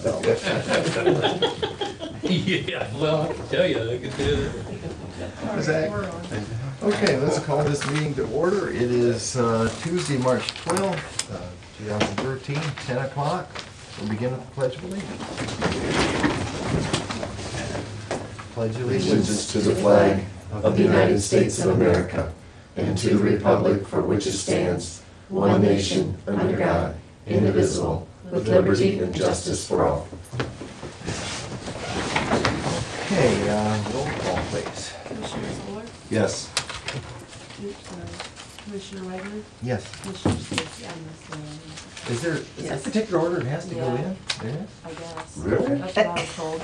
so. Yeah, well, I can tell you, I can do it. Zach? Okay, let's call this meeting to order. It is Tuesday, March 12th, 2013, 10 o'clock. We'll begin with the Pledge of Allegiance. Pledge Allegiance to the flag of the United States of America and to the republic for which it stands, one nation, under God, indivisible, with liberty and justice for all. Okay, roll call, please. Commissioner Zoller? Yes. Commissioner Wagner? Yes. Commissioner Stacy, I'm listening. Is there a particular order it has to go Yeah. in? There is? I guess. Really? That's what I was told.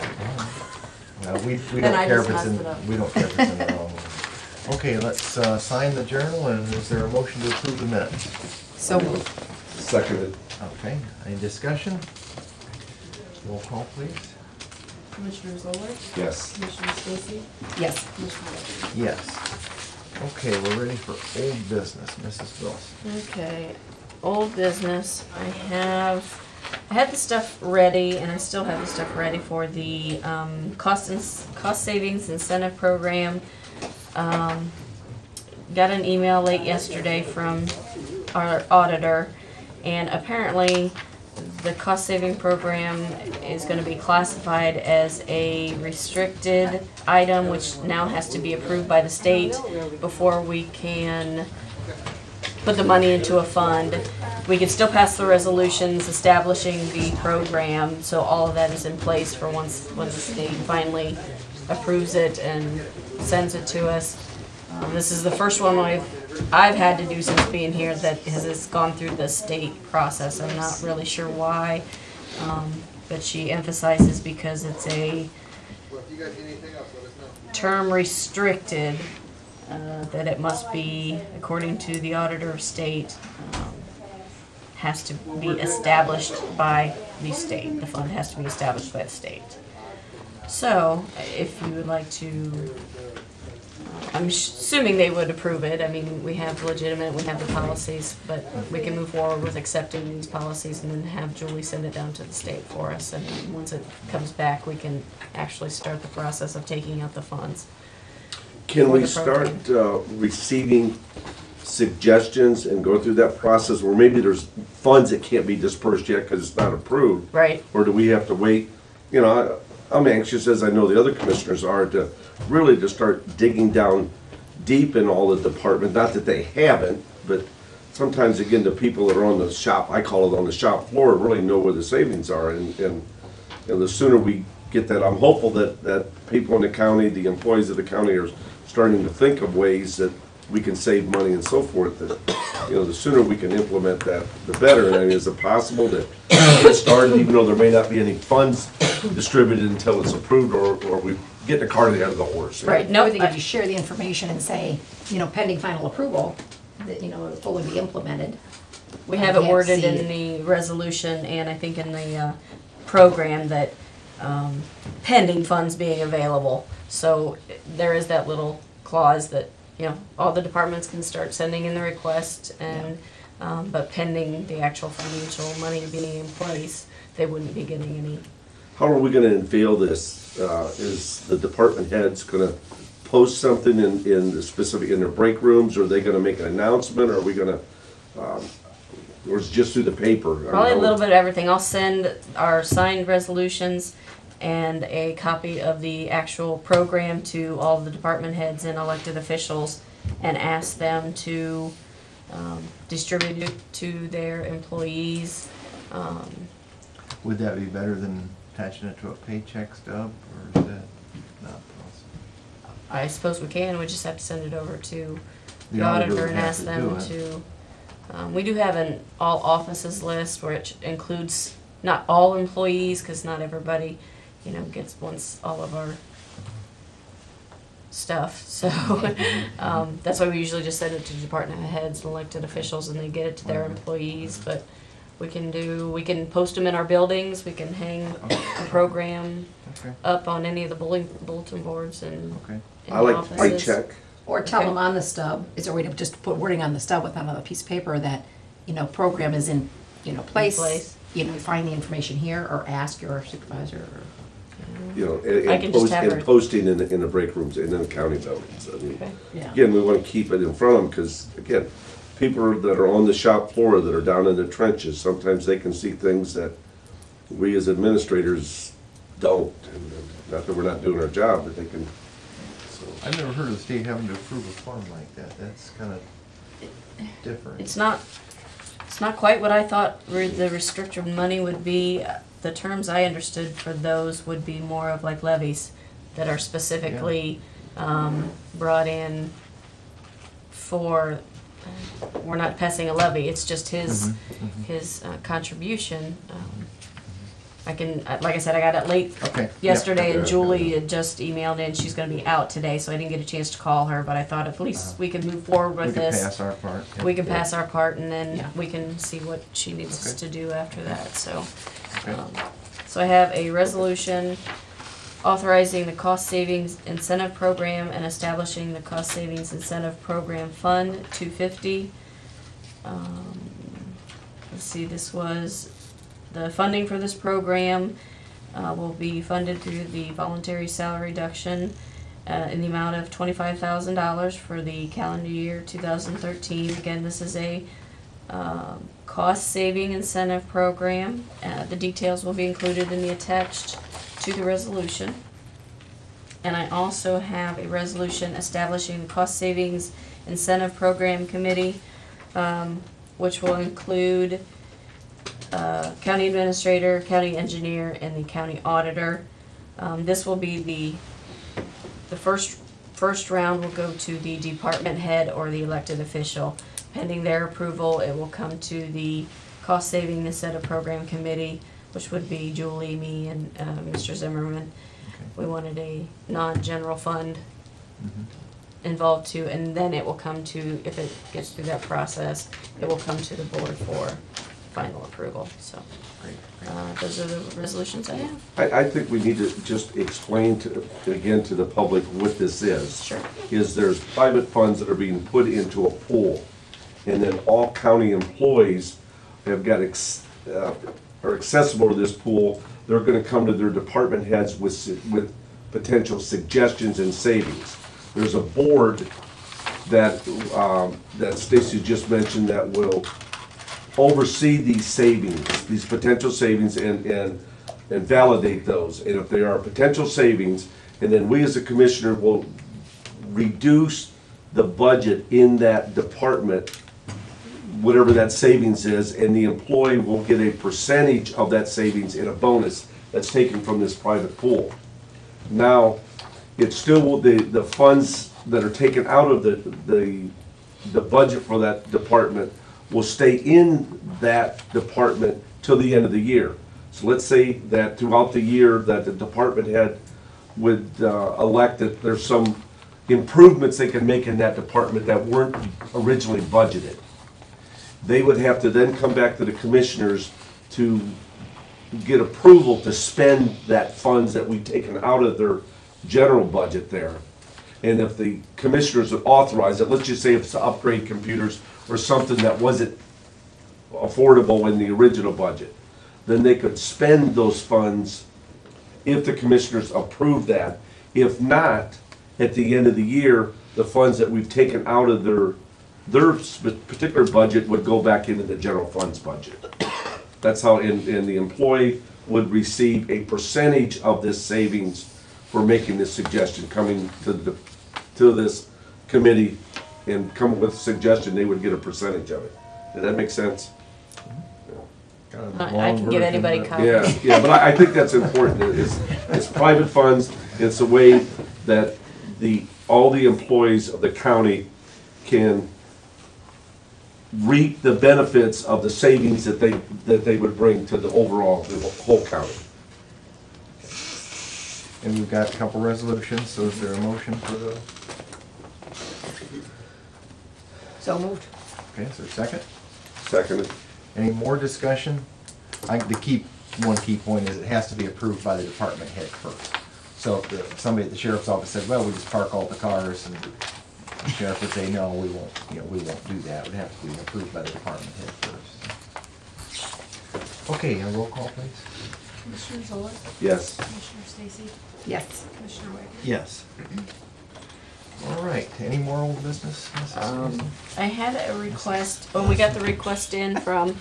Well, we Then don't I care just if it's in, messed it up. we don't care if it's in the wrong one. Okay, let's sign the journal, and is there a motion to approve the minutes? So moved. Seconded. Okay, any discussion? Roll call, please. Commissioner Zoller? Yes. Commissioner Stacy? Yes. Commissioner Wagner? Yes. Okay, we're ready for old business, Mrs. Wilson. Okay, old business. I had the stuff ready, and I still have the stuff ready for the cost savings incentive program. Got an email late yesterday from our auditor, and apparently the cost saving program is going to be classified as a restricted item, which now has to be approved by the state before we can put the money into a fund. We can still pass the resolutions establishing the program, so all of that is in place for when the state finally approves it and sends it to us. This is the first one I've had to do since being here that has gone through the state process. I'm not really sure why, but she emphasizes because it's a term restricted, that it must be, according to the auditor of state, has to be established by the state. The fund has to be established by the state. So, if you would like to, I'm assuming they would approve it. I mean, we have legitimate, we have the policies, but we can move forward with accepting these policies and then have Julie send it down to the state for us. And then once it comes back, we can actually start the process of taking out the funds. Can For we the start program. receiving suggestions and go through that process where maybe there's funds that can't be dispersed yet because it's not approved? Right. Or do we have to wait? You know, I'm anxious, as I know the other commissioners are, to really to start digging down deep in all the department. Not that they haven't, but sometimes, again, the people that are on the shop, I call it on the shop floor, really know where the savings are. And the sooner we get that, I'm hopeful that people in the county, the employees of the county are starting to think of ways that we can save money and so forth. That, you know, the sooner we can implement that, the better. And I mean, is it possible to get started, even though there may not be any funds distributed until it's approved, or we get the cart ahead of the horse? Right. No, No, I think if you share the information and say, you know, pending final approval, that, you know, it'll fully be implemented. we have it worded in the resolution and I think in the program that pending funds being available. So there is that little clause that, you know, all the departments can start sending in the request, and but pending the actual financial money being in place, they wouldn't be getting any. How are we gonna unveil this? Is the department heads gonna post something in the specific, in their break rooms? Or are they gonna make an announcement? Or are we gonna, or is it just through the paper? Probably a little bit of everything. I'll send our signed resolutions and a copy of the actual program to all the department heads and elected officials and ask them to distribute it to their employees. Would that be better than attaching it to a paycheck stub, or is that not possible? I suppose we can. We just have to send it over to The the auditor auditor would and have ask to them do to. We do have an all offices list where it includes not all employees, because not everybody, you know, wants all of our stuff. So that's why we usually just send it to department heads and elected officials, and they get it to their employees. But we can post them in our buildings. We can hang a program Okay, up on any of the bulletin boards and okay. in I the like offices. paycheck. Or tell Okay. them on the stub, is there a way to just put wording on the stub with another piece of paper that, you know, program is in, you know, place, Place. you know, find the information here or ask your supervisor or? You know, I can just have her- and posting in the break rooms and in the county buildings. I mean, Okay. Yeah. again, we want to keep it in front of them, because, again, people that are on the shop floor, that are down in the trenches, sometimes they can see things that we as administrators don't. And not that we're not doing our job, but they can, so. I've never heard of the state having to approve a fund like that. That's kind of different. It's not quite what I thought the restricted money would be. The terms I understood for those would be more of like levies that are specifically brought in for, we're not passing a levy, it's just his contribution. I can, like I said, I got it late Okay. yesterday, Yeah. and Julie had just emailed in. She's going to be out today, so I didn't get a chance to call her. But I thought at least we could move forward We with can this. pass our part. Yep. We can pass our part, and then Yeah. we can see what she needs us Okay. to do after that. So, Okay. so I have a resolution authorizing the cost savings incentive program and establishing the cost savings incentive program fund 250. Let's see, this was the funding for this program will be funded through the voluntary salary reduction in the amount of $25,000 for the calendar year 2013. Again, this is a cost-saving incentive program. The details will be included in the attached to the resolution. And I also have a resolution establishing the cost savings incentive program committee, which will include county administrator, county engineer, and the county auditor. This will be the first round will go to the department head or the elected official. Pending their approval, it will come to the cost saving incentive program committee, which would be Julie, me, and Mr. Zimmerman. We wanted a non-general fund involved too, and then it will come to, if it gets through that process, it will come to the board for final approval. So those are the resolutions I have. I think we need to just explain again to the public what this is. Sure. Is there's private funds that are being put into a pool, and then all county employees have got are accessible to this pool. They're gonna come to their department heads with potential suggestions and savings. There's a board that Stacy just mentioned that will oversee these savings, these potential savings, and validate those. And if they are potential savings, and then we as a commissioner will reduce the budget in that department, whatever that savings is, and the employee will get a percentage of that savings in a bonus that's taken from this private pool. Now, it's still, the funds that are taken out of the budget for that department will stay in that department till the end of the year. So let's say that throughout the year that the department head would elect that there's some improvements they can make in that department that weren't originally budgeted. They would have to then come back to the commissioners to get approval to spend that funds that we've taken out of their general budget there. And if the commissioners would authorize it, let's just say it's to upgrade computers or something that wasn't affordable in the original budget, then they could spend those funds if the commissioners approve that. If not, at the end of the year, the funds that we've taken out of their particular budget would go back into the general funds budget. That's how, and the employee would receive a percentage of this savings for making this suggestion, coming to this committee and come with a suggestion, they would get a percentage of it. Does that make sense? Kind of a I long can give version, anybody but- copies. Yeah, but I think that's important. It's private funds. It's a way that all the employees of the county can reap the benefits of the savings that they would bring to the whole county. And we've got a couple resolutions, so is there a motion for the, So moved. okay, is there a second? Second, Any more discussion? One key point is it has to be approved by the department head first. So if somebody at the sheriff's office said, well, we just park all the cars, and the sheriff would say, no, we won't do that. It would have to be approved by the department head first. Okay, a roll call, please. Commissioner Zoller? Yes. Commissioner Stacy? Yes. Commissioner Wagner? Yes. All right, any more old business? Mrs. Susan? I had a request, well, we got the request in from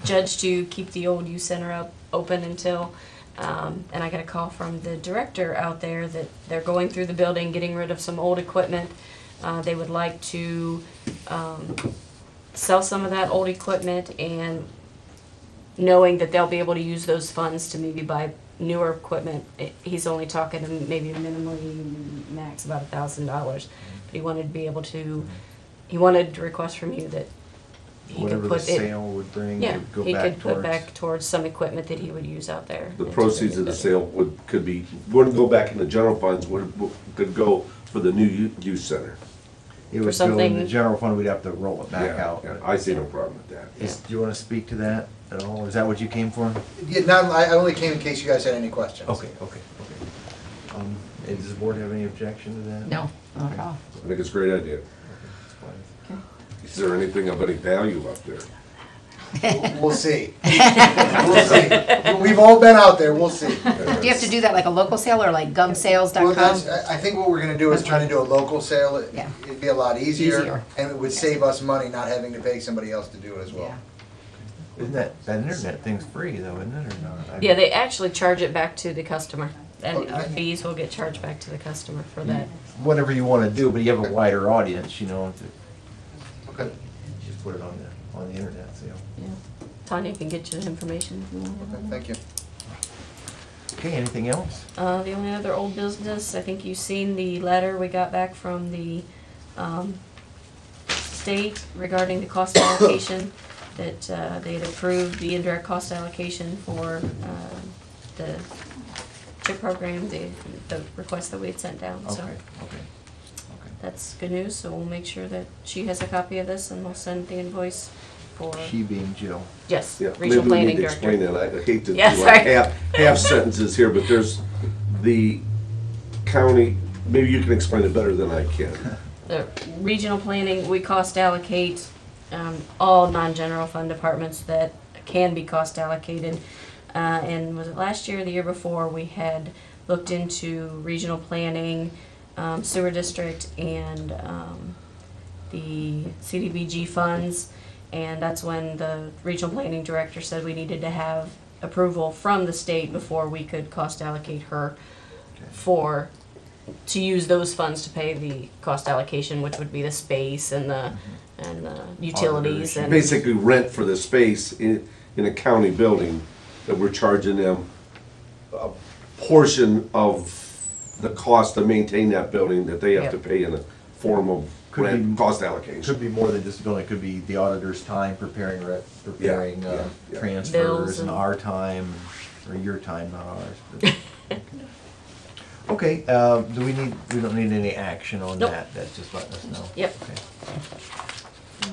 Judge to keep the old youth center open until, and I got a call from the director out there that they're going through the building, getting rid of some old equipment. They would like to sell some of that old equipment, and knowing that they'll be able to use those funds to maybe buy newer equipment. He's only talking maybe minimally max about $1,000, but he wanted to be able to. He wanted to request from you that he Whatever could the put it. sale would bring, Yeah, would go he back could put towards. back towards some equipment that he would use out there. The into proceeds of the building. sale wouldn't go back in the general funds, could go for the new youth center. It for would go in the something- general fund, we'd have to roll it back Yeah, out. yeah, I see no problem with that. Do you wanna speak to that at all? Is that what you came for? Yeah, I only came in case you guys had any questions. Okay. Does the board have any objection to that? No, not at all. I think it's a great idea. Okay. Is there anything of any value up there? We'll see. We'll see. We've all been out there, we'll see. Do you have to do that like a local sale or like Well, gumsales.com? I think what we're gonna do is try to do a local sale. Yeah. It'd be a lot easier, Easier. and it would save us money not having to pay somebody else to do it as well. Yeah. Isn't that internet thing's free though, isn't it, or not? Yeah, they actually charge it back to the customer, and Okay. our fees will get charged back to the customer for that. Whatever you wanna do, but you have a wider audience, you know, Okay. just put it on the internet sale. Yeah. Tanya can get you the information if you want. Okay, thank you. Okay, anything else? The only other old business, I think you've seen the letter we got back from the state regarding the cost allocation, that they had approved the indirect cost allocation for the CHIP program, the request that we had sent down, so. Okay. That's good news, so we'll make sure that she has a copy of this and we'll send the invoice for, She being Jill. yes, Yeah, regional maybe we need planning to explain director. that. I hate to do Yeah, like sorry. half sentences here, but there's the county, maybe you can explain it better than I can. The regional planning, we cost allocate all non-general fund departments that can be cost allocated. And was it last year or the year before, we had looked into regional planning, sewer district, and the CDBG funds. And that's when the regional planning director said we needed to have approval from the state before we could cost allocate her to use those funds to pay the cost allocation, which would be the space and the utilities and. Basically rent for the space in a county building, that we're charging them a portion of the cost to maintain that building that they have Yep. to pay in the form of Could rent, be- cost Could allocation. be more than just a building, it could be the auditor's time preparing yeah. transfers Bills and and- our time, or your time, not ours. but- Okay, we don't need any action on Nope. that, that's just letting us know. Yep. Okay.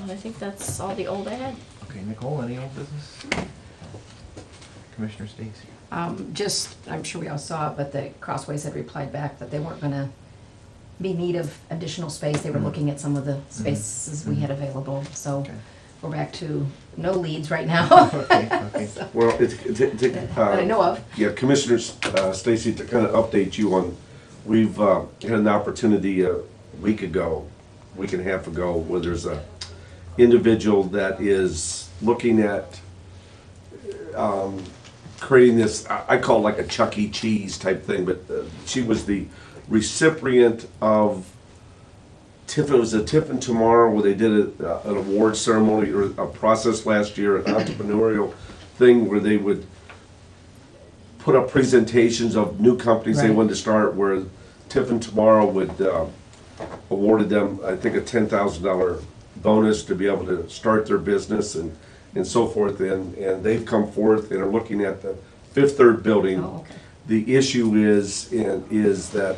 And I think that's all the old I had. Okay, Nicole, any old business? Commissioner Stacy? I'm sure we all saw it, but the Crossways had replied back that they weren't gonna be in need of additional space. They were looking at some of the spaces we had available, so Okay. we're back to no leads right now. Okay. So, Well, that I know of. Yeah, Commissioner Stacy, to kind of update you on, we've had an opportunity a week and a half ago, where there's a individual that is looking at creating this, I call it like a Chuck E. Cheese type thing, but she was the recipient of it was a Tiffin Tomorrow, where they did an award ceremony or a process last year, an entrepreneurial thing where they would put up presentations of new companies they Right. wanted to start, where Tiffin Tomorrow would awarded them, I think, a $10,000 bonus to be able to start their business and so forth. And they've come forth and are looking at the Fifth Third building. Oh, okay. The issue is that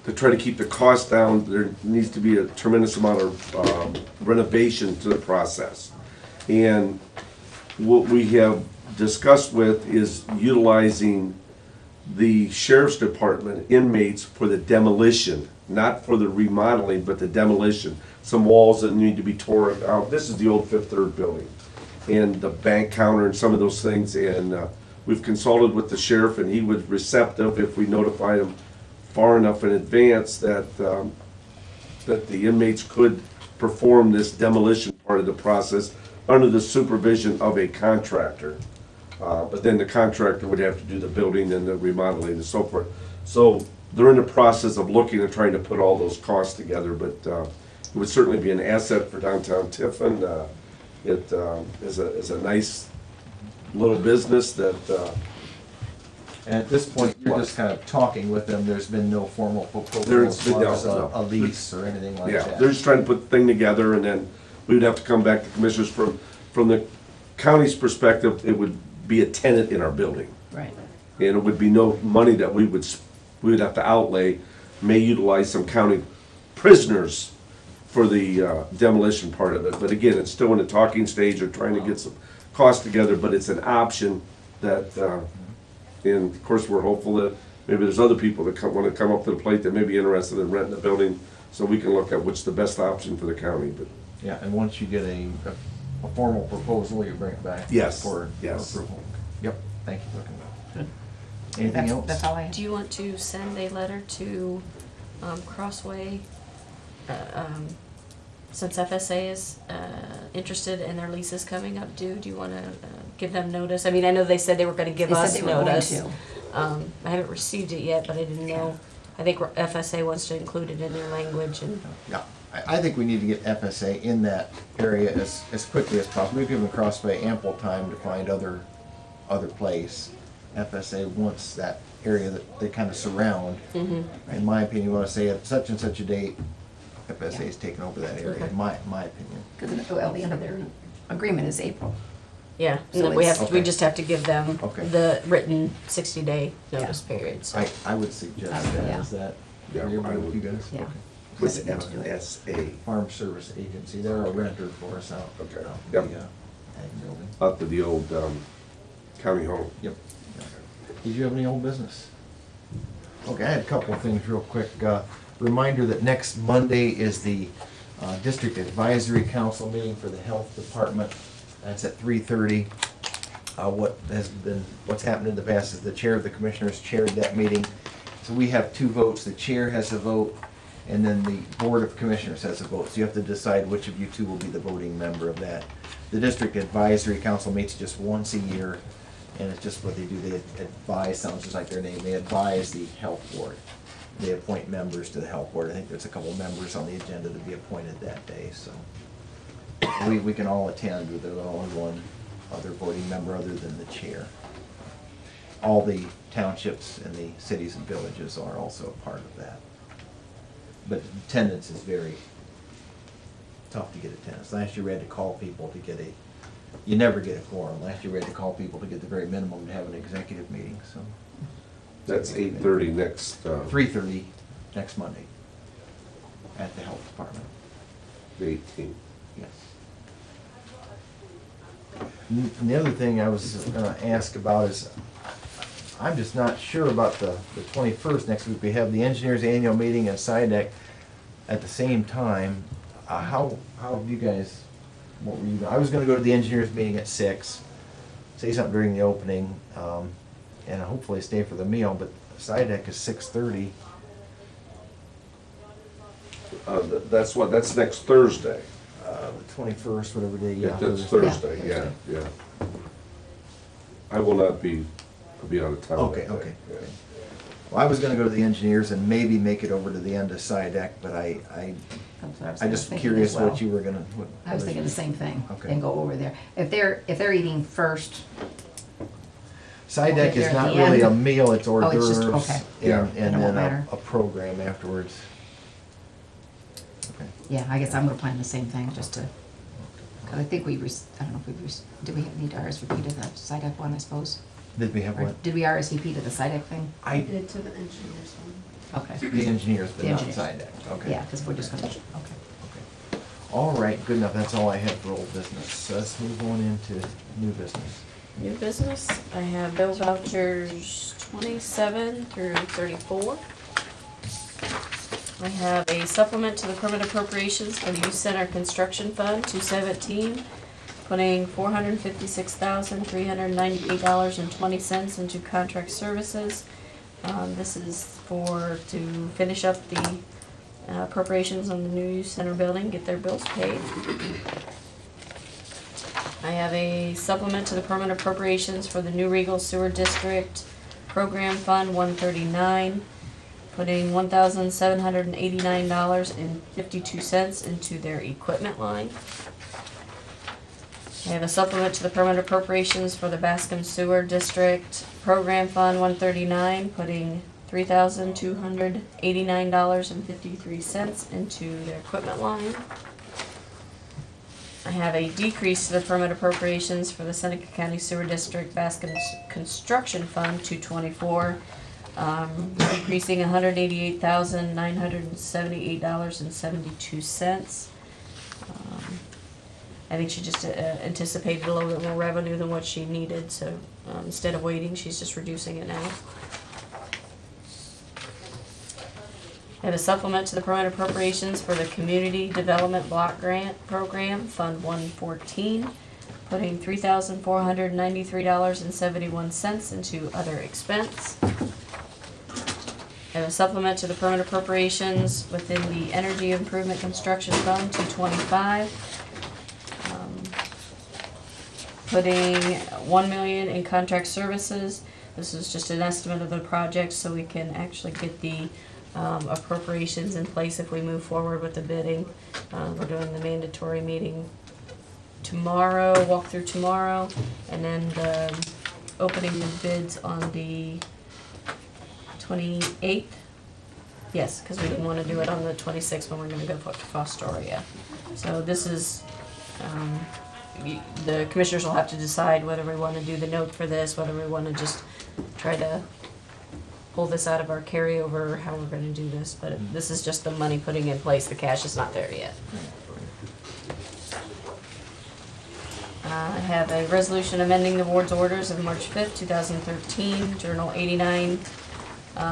to try to keep the cost down, there needs to be a tremendous amount of renovation to the process. And what we have discussed with is utilizing the sheriff's department inmates for the demolition, not for the remodeling, but the demolition. Some walls that need to be torn out. This is the old Fifth Third building. and the bank counter and some of those things, and we've consulted with the sheriff, and he was receptive if we notified him far enough in advance that, that the inmates could perform this demolition part of the process under the supervision of a contractor. But then the contractor would have to do the building and the remodeling and so forth. So they're in the process of looking and trying to put all those costs together, but it would certainly be an asset for downtown Tiffin. It is a nice little business that, And at this point, you're just kind of talking with them, there's been no formal proposal There's as been far as no. a lease or anything like yeah, that? they're just trying to put the thing together, and then we would have to come back to commissioners from the county's perspective, it would be a tenant in our building. Right. And it would be no money that we would have to outlay, may utilize some county prisoners for the demolition part of it. But again, it's still in the talking stage, or trying to get some costs together, but it's an option that, and of course, we're hopeful that maybe there's other people that want to come up to the plate that may be interested in renting the building, so we can look at what's the best option for the county, but. Yeah, and once you get a formal proposal, you bring it back Yes, for yes. approval. Yep, thank you. Good. Anything That's- else? That's all I have. Do you want to send a letter to Crossway, since FSA is interested and their lease is coming up due? Do you want to give them notice? I mean, I know they said they were going to give They said us they were going notice. to. I haven't received it yet, but I didn't know. I think FSA wants to include it in their language, and Yeah, I think we need to get FSA in that area as quickly as possible. We've given Crossway ample time to find other place. FSA wants that area that they kind of surround. In my opinion, you want to say at such and such a date, FSA is taking over that area, Okay. in my opinion. Because, well, the end of their agreement is April. yeah, So and then we it's- have, we Okay. just have to give them Okay. the written 60-day notice period, so. I would suggest that, Yeah. is that Yeah, I agreeable with would. you guys? Yeah. Okay. What's Let them do it. FSA? Farm Service Agency, they're a renter for us out. Okay. out Yep. in the, ag building. Up to the old county home. Yep. Did you have any old business? Okay, I had a couple of things real quick. Reminder that next Monday is the District Advisory Council meeting for the Health Department. That's at 3:30. What's happened in the past is the chair of the commissioners chaired that meeting. So we have two votes. The chair has a vote, and then the Board of Commissioners has a vote. So you have to decide which of you two will be the voting member of that. The District Advisory Council meets just once a year, and it's just what they do. They advise, sounds just like their name, they advise the health board. They appoint members to the health board. I think there's a couple of members on the agenda to be appointed that day, so. We can all attend, with there's only one other voting member other than the chair. All the townships and the cities and villages are also a part of that. But attendance is very tough to get attendance. Last year we had to call people to get you never get a quorum. Last year we had to call people to get the very minimum to have an executive meeting, so. That's 8:30 next. 3:30 next Monday at the health department, The 18th. yes. And the other thing I was gonna ask about is, I'm just not sure about the 21st next week. We have the engineers annual meeting at SIDEC at the same time. How have you guys, what were you, I was gonna go to the engineers meeting at 6, say something during the opening, and hopefully stay for the meal, but SIDEC is 6:30. That's next Thursday. The 21st, whatever day, yeah. That's Thursday, yeah. I will not be, I'll be out of town. Okay, that day, okay. yeah. Well, I was gonna go to the engineers and maybe make it over to the end of SIDEC, but I That's what I was just thinking curious as well. what you were gonna. I was thinking the same thing, Okay. and go over there. If they're eating first, SIDEC Okay, is at not the really a end? meal, it's hors Oh, it's just- d'oeuvres. okay. Yeah. And Then it won't then matter. a program afterwards. Okay. yeah, I guess I'm gonna plan the same thing, just to, cause I think I don't know if did we need to RSVP to the SIDEC one, I suppose? Did we have Or what? did we RSVP to the SIDEC thing? I, Did to the engineers one. Okay, the engineers, but The not engineers. SIDEC, okay. yeah, cause we're just gonna, okay. Okay. All right, good enough, that's all I had for old business. So let's move on into new business. New business, I have bill vouchers 27 through 34. I have a supplement to the permanent appropriations for the youth center construction fund, 217. putting $456,398.20 into contract services. This is to finish up the appropriations on the new youth center building, get their bills paid. I have a supplement to the permanent appropriations for the New Regal Sewer District Program Fund 139, putting $1,789.52 into their equipment line. I have a supplement to the permanent appropriations for the Bascom Sewer District Program Fund 139, putting $3,289.53 into their equipment line. I have a decrease to the permanent appropriations for the Seneca County Sewer District Bascom Construction Fund 224, decreasing $188,978.72. I think she just anticipated a little bit more revenue than what she needed, so instead of waiting, she's just reducing it now. I have a supplement to the permanent appropriations for the Community Development Block Grant Program, Fund 114, putting $3,493.71 into other expense. I have a supplement to the permanent appropriations within the Energy Improvement Construction Fund 225, putting $1 million in contract services. This is just an estimate of the project so we can actually get the appropriations in place if we move forward with the bidding. We're doing the mandatory meeting tomorrow, walkthrough tomorrow, and then the opening the bids on the 28th. Yes, because we didn't want to do it on the 26th when we're going to go to Fostoria. So this is, the commissioners will have to decide whether we want to do the note for this, whether we want to just try to pull this out of our carryover, or how we're going to do this. But this is just the money putting in place. The cash is not there yet. I have a resolution amending the board's orders of March 5th, 2013, Journal 89,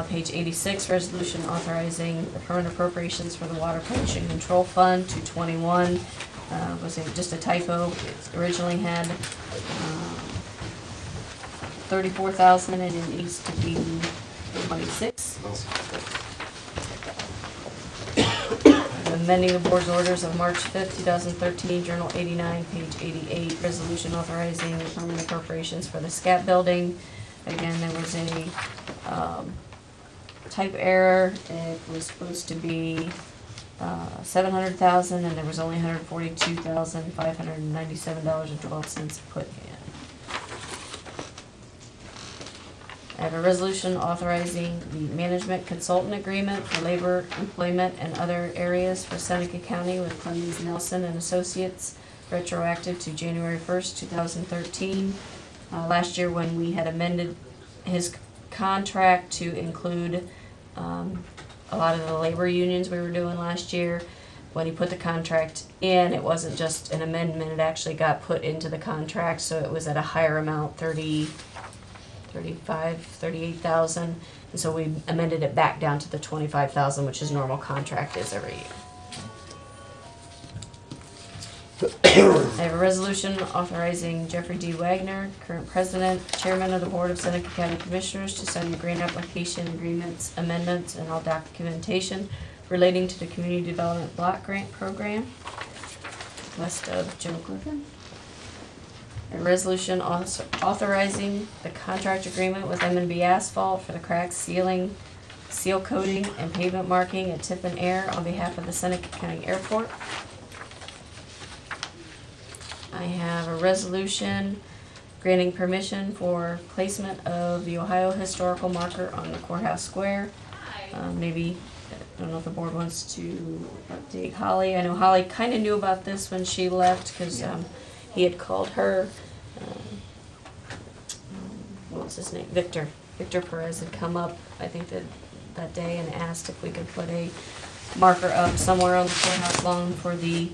page 86, resolution authorizing the permanent appropriations for the Water Pollution Control Fund 221. Was just a typo. It originally had 34,000 and it needs to be 26. Amending the board's orders of March 5th, 2013, Journal 89, page 88, resolution authorizing the permanent appropriations for the SCAP building. Again, there was a type error. It was supposed to be 700,000 and there was only $142,597.12 put in. I have a resolution authorizing the management consultant agreement for labor, employment, and other areas for Seneca County with Clemens Nelson and Associates, retroactive to January 1st, 2013. Last year when we had amended his contract to include a lot of the labor unions we were doing last year, when he put the contract in, it wasn't just an amendment, it actually got put into the contract, so it was at a higher amount, 38,000, and so we amended it back down to the 25,000, which his normal contract is every year. I have a resolution authorizing Jeffrey D. Wagner, current president, chairman of the Board of Seneca County Commissioners, to sign the grant application agreements, amendments, and all documentation relating to the Community Development Block Grant Program, west of Joe Griffin. A resolution authorizing the contract agreement with M&B Asphalt for the crack sealing, seal coating, and pavement marking at Tip and Air on behalf of the Seneca County Airport. I have a resolution granting permission for placement of the Ohio Historical Marker on the courthouse square. Maybe, I don't know if the board wants to update Holly. I know Holly kind of knew about this when she left because he had called her, what was his name? Victor Perez had come up, I think that day, and asked if we could put a marker up somewhere on the courthouse lawn for the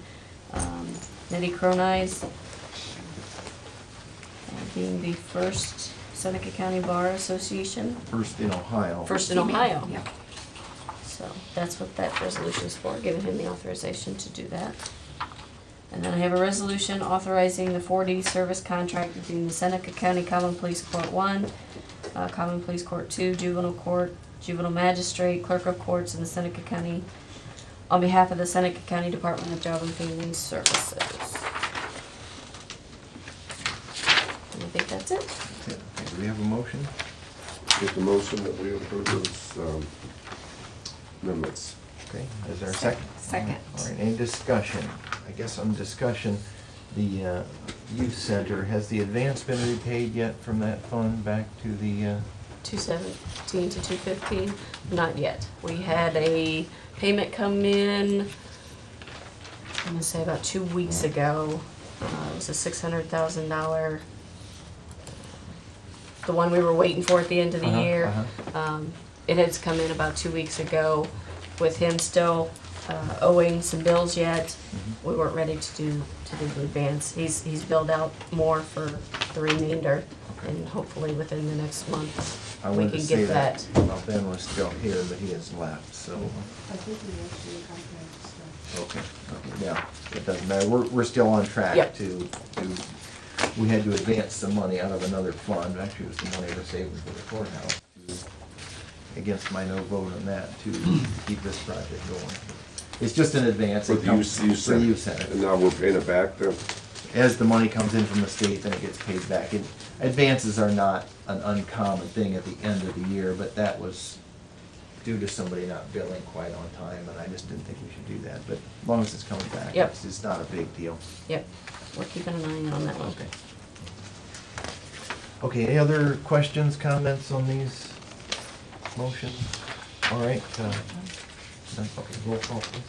Nettie Cronies, being the first Seneca County Bar Association. First in Ohio. First in Ohio. Yep. So that's what that resolution is for, giving him the authorization to do that. And then I have a resolution authorizing the 4D service contract between the Seneca County Common Police Court 1, Common Police Court 2, Juvenile Court, Juvenile Magistrate, Clerk of Courts, and the Seneca County, on behalf of the Seneca County Department of Job and Family Services. And I think that's it. That's it. Okay, do we have a motion? Make the motion that we approve those amendments. Okay, is there a second? Second. All right, any discussion? I guess on discussion, the youth center, has the advance been repaid yet from that fund back to the, 217 to 215, not yet. We had a payment come in, I'm gonna say about 2 weeks ago. It was a $600,000, the one we were waiting for at the end of the year. It has come in about 2 weeks ago with him still owing some bills yet. We weren't ready to do the advance. He's billed out more for the remainder, and hopefully within the next month I we wanted to can say get that, that. well, Ben was still here, but he has left, so, I think we actually contacted okay, yeah, it doesn't matter, we're still on track Yep. to, we had to advance some money out of another fund, actually it was the money we're saving for the courthouse, against my no vote on that, to keep this project going. It's just an advance. For It the comes- youth for the youth center. center. And now we're paying it back then? As the money comes in from the state, then it gets paid back. And advances are not an uncommon thing at the end of the year, but that was due to somebody not billing quite on time, and I just didn't think we should do that. But as long as it's coming back, Yep. it's not a big deal. Yep, we're keeping an eye on that one. Okay. Okay, any other questions, comments on these motions? All right, none? Okay, roll call, please.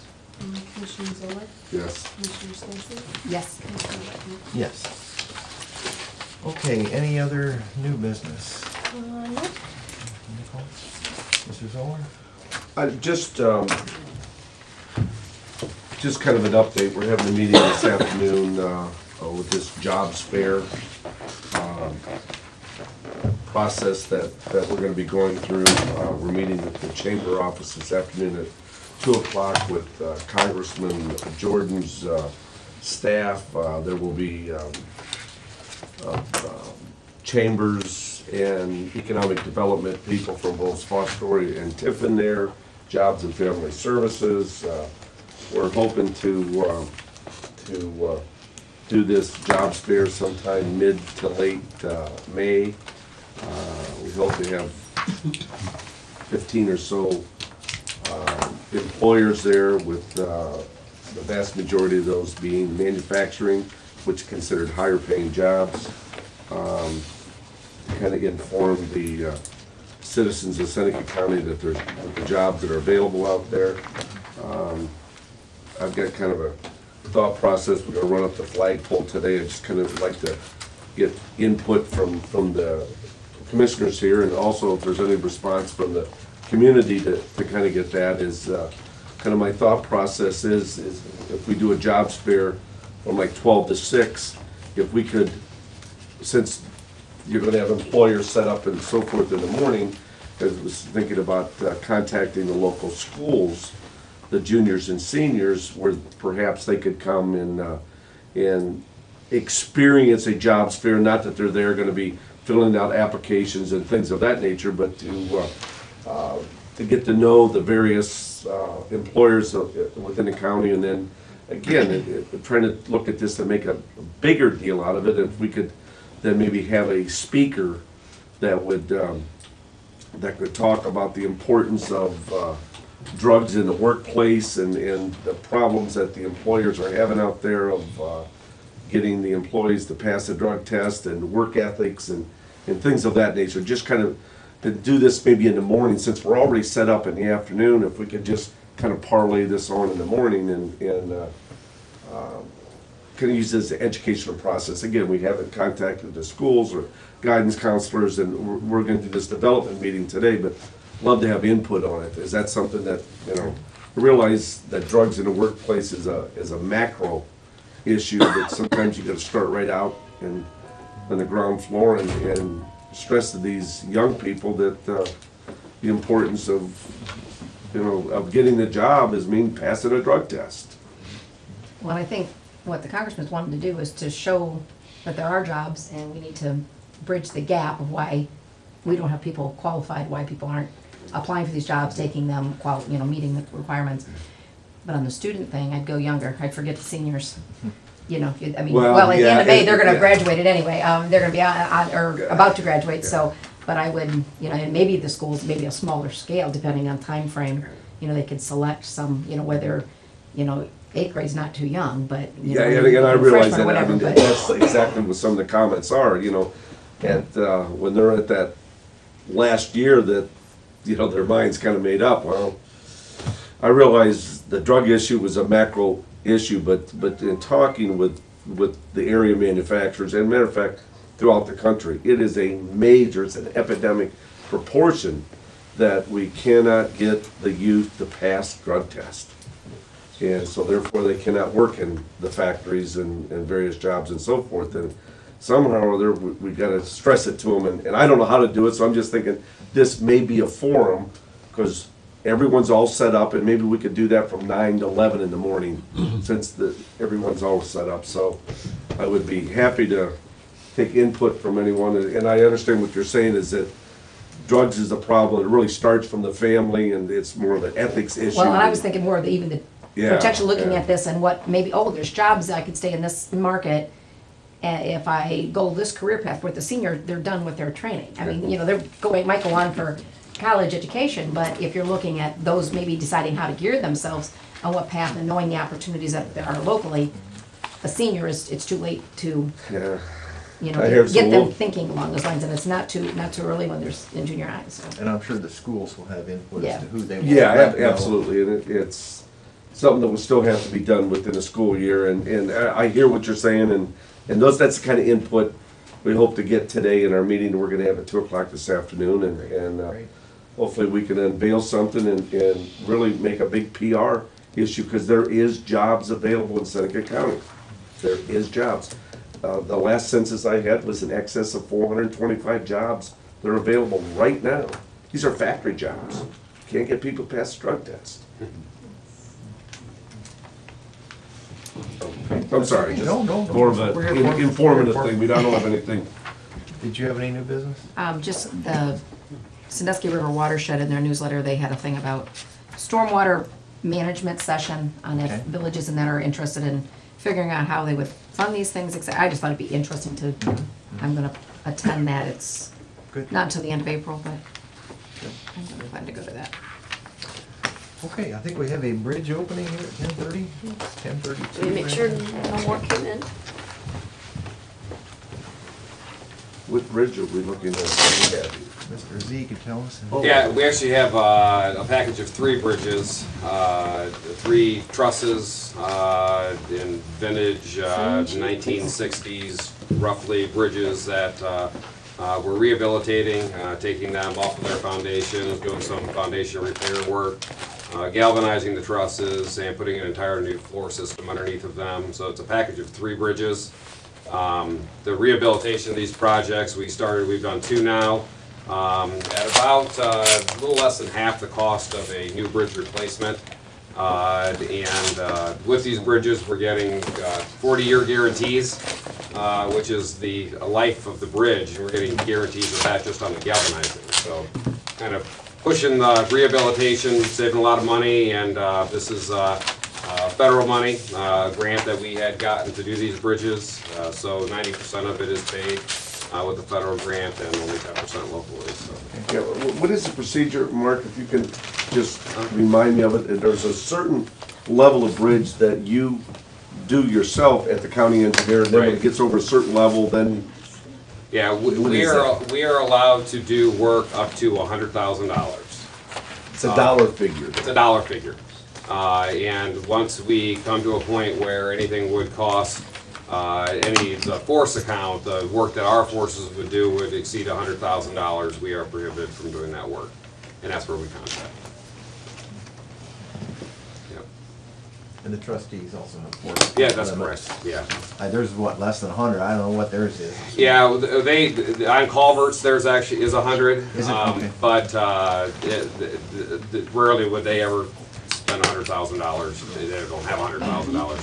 Commissioner Zoller? Yes. Commissioner Stacy? Yes. Commissioner Whitman? Yes. Okay, any other new business? Nicole? Mr. Zoller? Just kind of an update, we're having a meeting this afternoon with this jobs fair process that we're gonna be going through. We're meeting at the chamber office this afternoon at 2 o'clock with Congressman Jordan's staff. There will be chambers and economic development people from both Fostoria and Tiffin there, Jobs and Family Services. We're hoping to do this jobs fair sometime mid to late May. We hope to have 15 or so employers there, with the vast majority of those being manufacturing, which is considered higher paying jobs. Kind of inform the citizens of Seneca County that there's the jobs that are available out there. I've got kind of a thought process. We're gonna run up the flagpole today. I just kind of like to get input from the commissioners here, and also if there's any response from the community to kind of get that. Is kind of my thought process is if we do a jobs fair from like 12 to 6, if we could, since you're gonna have employers set up and so forth in the morning, I was thinking about contacting the local schools, the juniors and seniors, where perhaps they could come and experience a jobs fair. Not that they're there gonna be filling out applications and things of that nature, but to get to know the various employers within the county. And then, again, trying to look at this and make a bigger deal out of it. If we could then maybe have a speaker that would talk about the importance of drugs in the workplace and the problems that the employers are having out there of getting the employees to pass a drug test, and work ethics and things of that nature. Just kind of to do this maybe in the morning, since we're already set up in the afternoon. If we could just kind of parlay this on in the morning and kind of use this as an educational process. Again, we haven't contacted the schools or guidance counselors, and we're going to do this development meeting today, but love to have input on it. Is that something that, I realize that drugs in the workplace is a macro issue, but sometimes you got to start right out and on the ground floor and stress to these young people that the importance of getting the job is passing a drug test. Well, I think what the congressman's wanting to do is to show that there are jobs and we need to bridge the gap of why we don't have people qualified, why people aren't applying for these jobs, taking them, meeting the requirements. But on the student thing, I'd go younger. I'd forget the seniors. I mean, Well, at the end of May, yeah, they're gonna have yeah. graduated anyway. They're gonna be or about to graduate, so, but I would, and maybe the schools, maybe a smaller scale, depending on time frame. They could select some, whether, 8th grade's not too young, but, Yeah, and I realize freshman or that, I whatever, mean, but- that's exactly what some of the comments are, when they're at that last year that, their mind's kind of made up. Well, I realize the drug issue was a macro issue, but in talking with the area manufacturers, and matter of fact, throughout the country, it's an epidemic proportion that we cannot get the youth to pass drug tests. And so therefore, they cannot work in the factories and various jobs and so forth. And somehow or other, we gotta stress it to them, and I don't know how to do it, so I'm just thinking this may be a forum, because everyone's all set up, and maybe we could do that from 9 to 11 in the morning, since everyone's all set up. So I would be happy to take input from anyone, and I understand what you're saying is that drugs is a problem. It really starts from the family, and it's more of an ethics issue. Well, and I was thinking more of even the Yeah, potential looking yeah. at this and what maybe, there's jobs I could stay in this market. If I go this career path with the senior, they're done with their training. I mean, might go on for college education, but if you're looking at those maybe deciding how to gear themselves on what path and knowing the opportunities that there are locally, a senior it's too late to, Yeah. I hear get some them lo- thinking along those lines, and it's not too early when they're in junior high, so. And I'm sure the schools will have input Yeah. as to who they want. Yeah, to know. absolutely, and it's something that will still have to be done within a school year, and I hear what you're saying, and that's the kind of input we hope to get today in our meeting that we're gonna have at 2 o'clock this afternoon, and Great. hopefully we can unveil something and really make a big PR issue, because there is jobs available in Seneca County. There is jobs. The last census I had was in excess of 425 jobs that are available right now. These are factory jobs. Can't get people past the drug test. I'm sorry, just No, no. more of We're an here for- informative we're here thing. We don't have anything. Did you have any new business? Just the Sandusky River Watershed in their newsletter, they had a thing about stormwater management session on if Okay. villages and that are interested in figuring out how they would fund these things. I just thought it'd be interesting to, I'm gonna attend that. It's Good. not until the end of April, but I'm gonna plan to go to that. Okay, I think we have a bridge opening here at 10:30. 10:32. We make sure no more came in. What bridge are we looking at? Mr. Z could tell us. Yeah, we actually have a package of 3 bridges, 3 trusses in vintage 1960s roughly bridges that we're rehabilitating, taking them off of their foundations, doing some foundation repair work, galvanizing the trusses and putting an entire new floor system underneath of them. So it's a package of 3 bridges. The rehabilitation of these projects, we've done 2 now. At about a little less than half the cost of a new bridge replacement. And with these bridges, we're getting 40-year guarantees, which is the life of the bridge. We're getting guarantees of that just on the galvanizing. So kind of pushing the rehabilitation, saving a lot of money, and this is federal money, grant that we had gotten to do these bridges. So 90% of it is paid with the federal grant and only 10% locally. So. Yeah, what is the procedure, Mark, if you can just remind me of it? There's a certain level of bridge that you do yourself at the county engineer, and then when it Right. gets over a certain level, then, Yeah, What we is are that? we are allowed to do work up to $100,000. it's a dollar figure. It's a dollar figure, and once we come to a point where anything would cost the force account, the work that our forces would do would exceed $100,000, we are prohibited from doing that work, and that's where we contract. Yep. And the trustees also have 40. Yeah, that's correct. Yeah. There's what, less than 100? I don't know what theirs is. Yeah, they on culverts. There's actually is 100, Is it? Okay. but rarely would they ever spend $100,000. They don't have $100,000.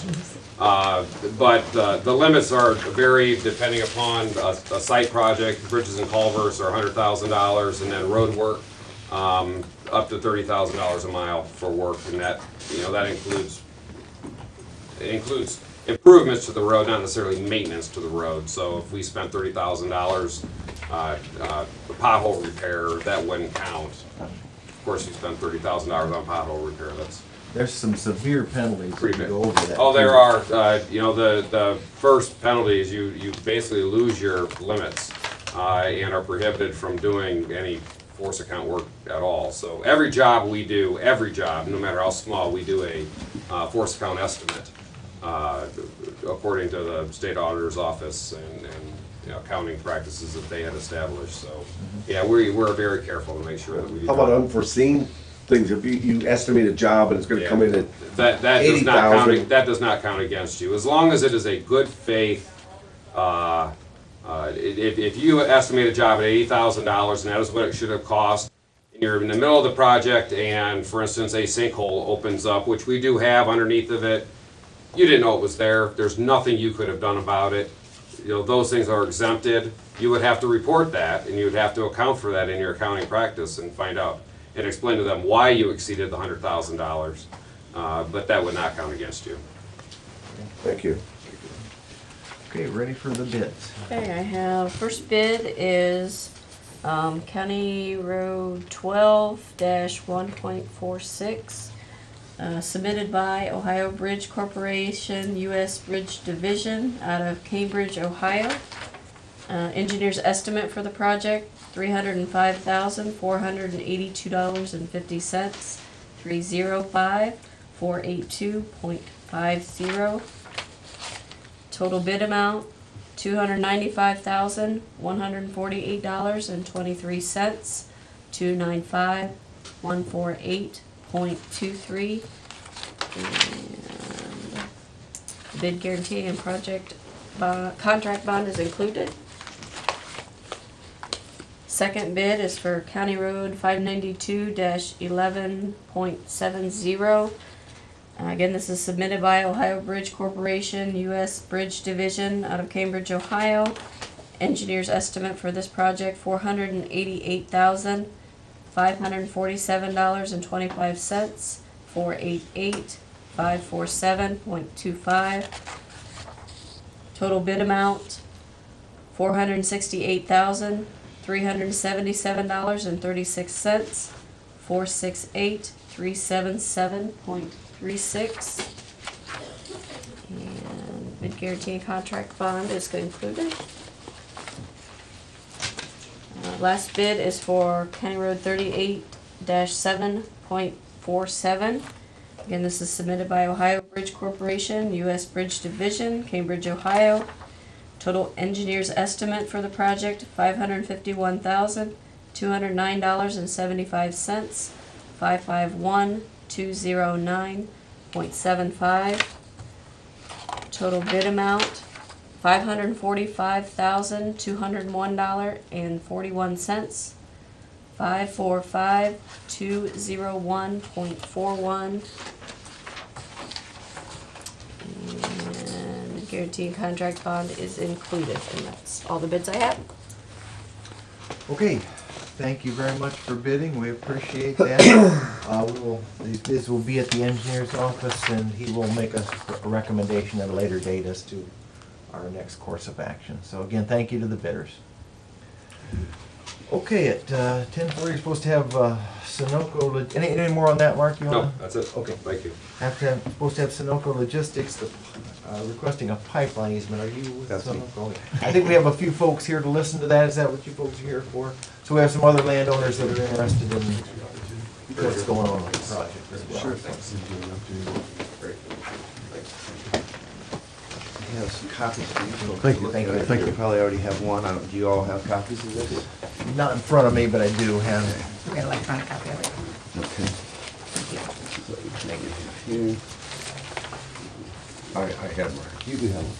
But the limits are vary depending upon a site project. Bridges and culverts are $100,000, and then road work up to $30,000 a mile for work, and that that includes improvements to the road, not necessarily maintenance to the road. So if we spent $30,000 pothole repair, that wouldn't count. Of course, you spend $30,000 on pothole repair. There's some severe penalties if you go over that. Oh, there are. The first penalty is you basically lose your limits and are prohibited from doing any force account work at all. So every job we do, no matter how small, we do a force account estimate according to the state auditor's office and accounting practices that they had established. So yeah, we're very careful to make sure that we do. How about unforeseen things? If you estimate a job and it's gonna come in at that does not count. 80,000. That does not count against you, as long as it is a good faith. If you estimate a job at $80,000 and that is what it should have cost, and you're in the middle of the project and, for instance, a sinkhole opens up, which we do have underneath of it, you didn't know it was there. There's nothing you could have done about it. Those things are exempted. You would have to report that, and you would have to account for that in your accounting practice and find out and explain to them why you exceeded the $100,000. But that would not count against you. Thank you. Okay, ready for the bids. Okay, I have, first bid is County Road 12-1.46, submitted by Ohio Bridge Corporation, U.S. Bridge Division out of Cambridge, Ohio. Engineer's estimate for the project, $305,482.50, 305-482.50. Total bid amount, $295,148.23, 295,148.23. And bid guarantee and contract bond is included. Second bid is for County Road 592-11.70. Again, this is submitted by Ohio Bridge Corporation, U.S. Bridge Division out of Cambridge, Ohio. Engineer's estimate for this project, $488,547.25, 488,547.25. Total bid amount, $468,377.36, 468,377.36. And bid guarantee and contract bond is included. Last bid is for County Road 38-7.47. Again, this is submitted by Ohio Bridge Corporation, U.S. Bridge Division, Cambridge, Ohio. Total engineer's estimate for the project, $551,209.75, 551,209.75. Total bid amount, $545,201.41, 545,201.41. And guarantee and contract bond is included, and that's all the bids I have. Okay, thank you very much for bidding, we appreciate that. These bids will be at the engineer's office, and he will make a recommendation at a later date as to our next course of action. So again, thank you to the bidders. Okay, at 10:40, you're supposed to have Seneca, any more on that, Mark? You No, wanna? that's it. Okay. Thank you. Supposed to have Seneca Logistics requesting a pipeline easement. Are you with That's me. Seneca? Okay. I think we have a few folks here to listen to that. Is that what you folks are here for? So we have some other landowners that are interested in what's going on with the project as well. Sure, thanks. I have some copies for you. Thank you, thank you. I think you probably already have one. Do you all have copies of this? Not in front of me, but I do have it. We got an electronic copy of it. Okay. Thank you. Here. I have one. You do have one.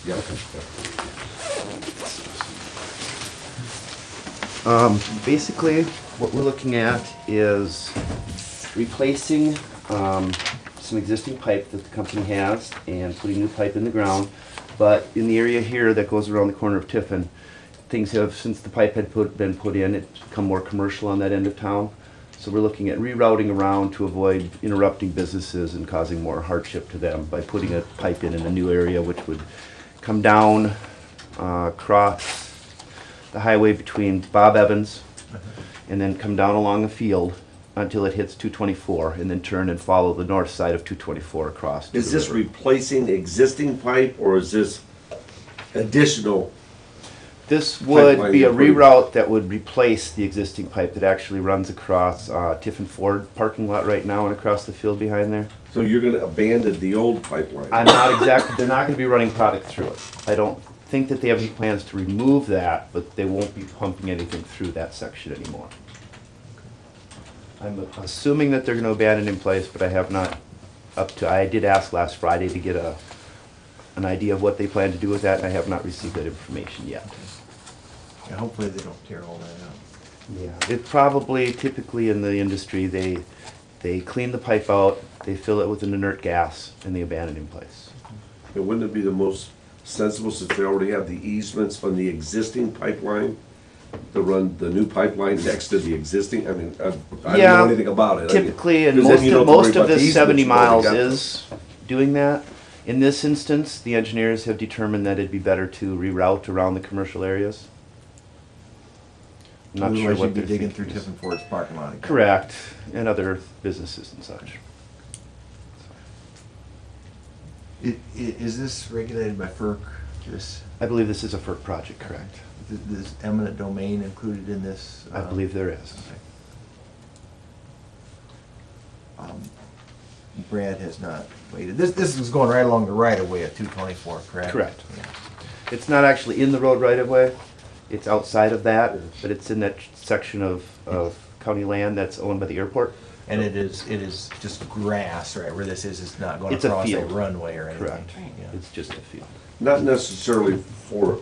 Yeah. Basically, what we're looking at is replacing some existing pipe that the company has and putting new pipe in the ground. But in the area here that goes around the corner of Tiffin, things have, since the pipe had been put in, it's become more commercial on that end of town. So we're looking at rerouting around to avoid interrupting businesses and causing more hardship to them by putting a pipe in a new area, which would come down, across the highway between Bob Evans, and then come down along the field until it hits 224, and then turn and follow the north side of 224 across. to Is the this river. replacing existing pipe, or is this additional? This would pipeline be a you're putting- reroute that would replace the existing pipe that actually runs across Tiffin Ford parking lot right now and across the field behind there. So you're gonna abandon the old pipeline? I'm not exactly, they're not gonna be running product through it. I don't think that they have any plans to remove that, but they won't be pumping anything through that section anymore. I'm assuming that they're gonna abandon in place, but I have not I did ask last Friday to get an idea of what they plan to do with that, and I have not received that information yet. Yeah, hopefully they don't tear all that up. Yeah, it probably, typically in the industry, they clean the pipe out, they fill it with an inert gas, and they abandon in place. And wouldn't it be the most sensible, since they already have the easements on the existing pipeline, to run the new pipeline next to the existing? I mean, I don't Yeah, know anything about it. I mean, Typically, and 'cause then you don't have to worry most of about the this easements, 70 you've already miles got them. is doing that. In this instance, the engineers have determined that it'd be better to reroute around the commercial areas. I'm not sure Otherwise what you'd be they're digging thinking through is. Tiffin Ford's parking lot again. Correct, and other businesses and such. Is this regulated by FERC? This, I believe this is a FERC project, correct? this eminent domain included in this? I believe there is. Brad has not waited. This is going right along the right of way of 224, correct? Correct. Yeah. It's not actually in the road right of way, it's outside of that, but it's in that section of county land that's owned by the airport. And it is just grass, right, where this is not going It's a across a field. runway or anything. Correct. Yeah. It's just a field. Not necessarily for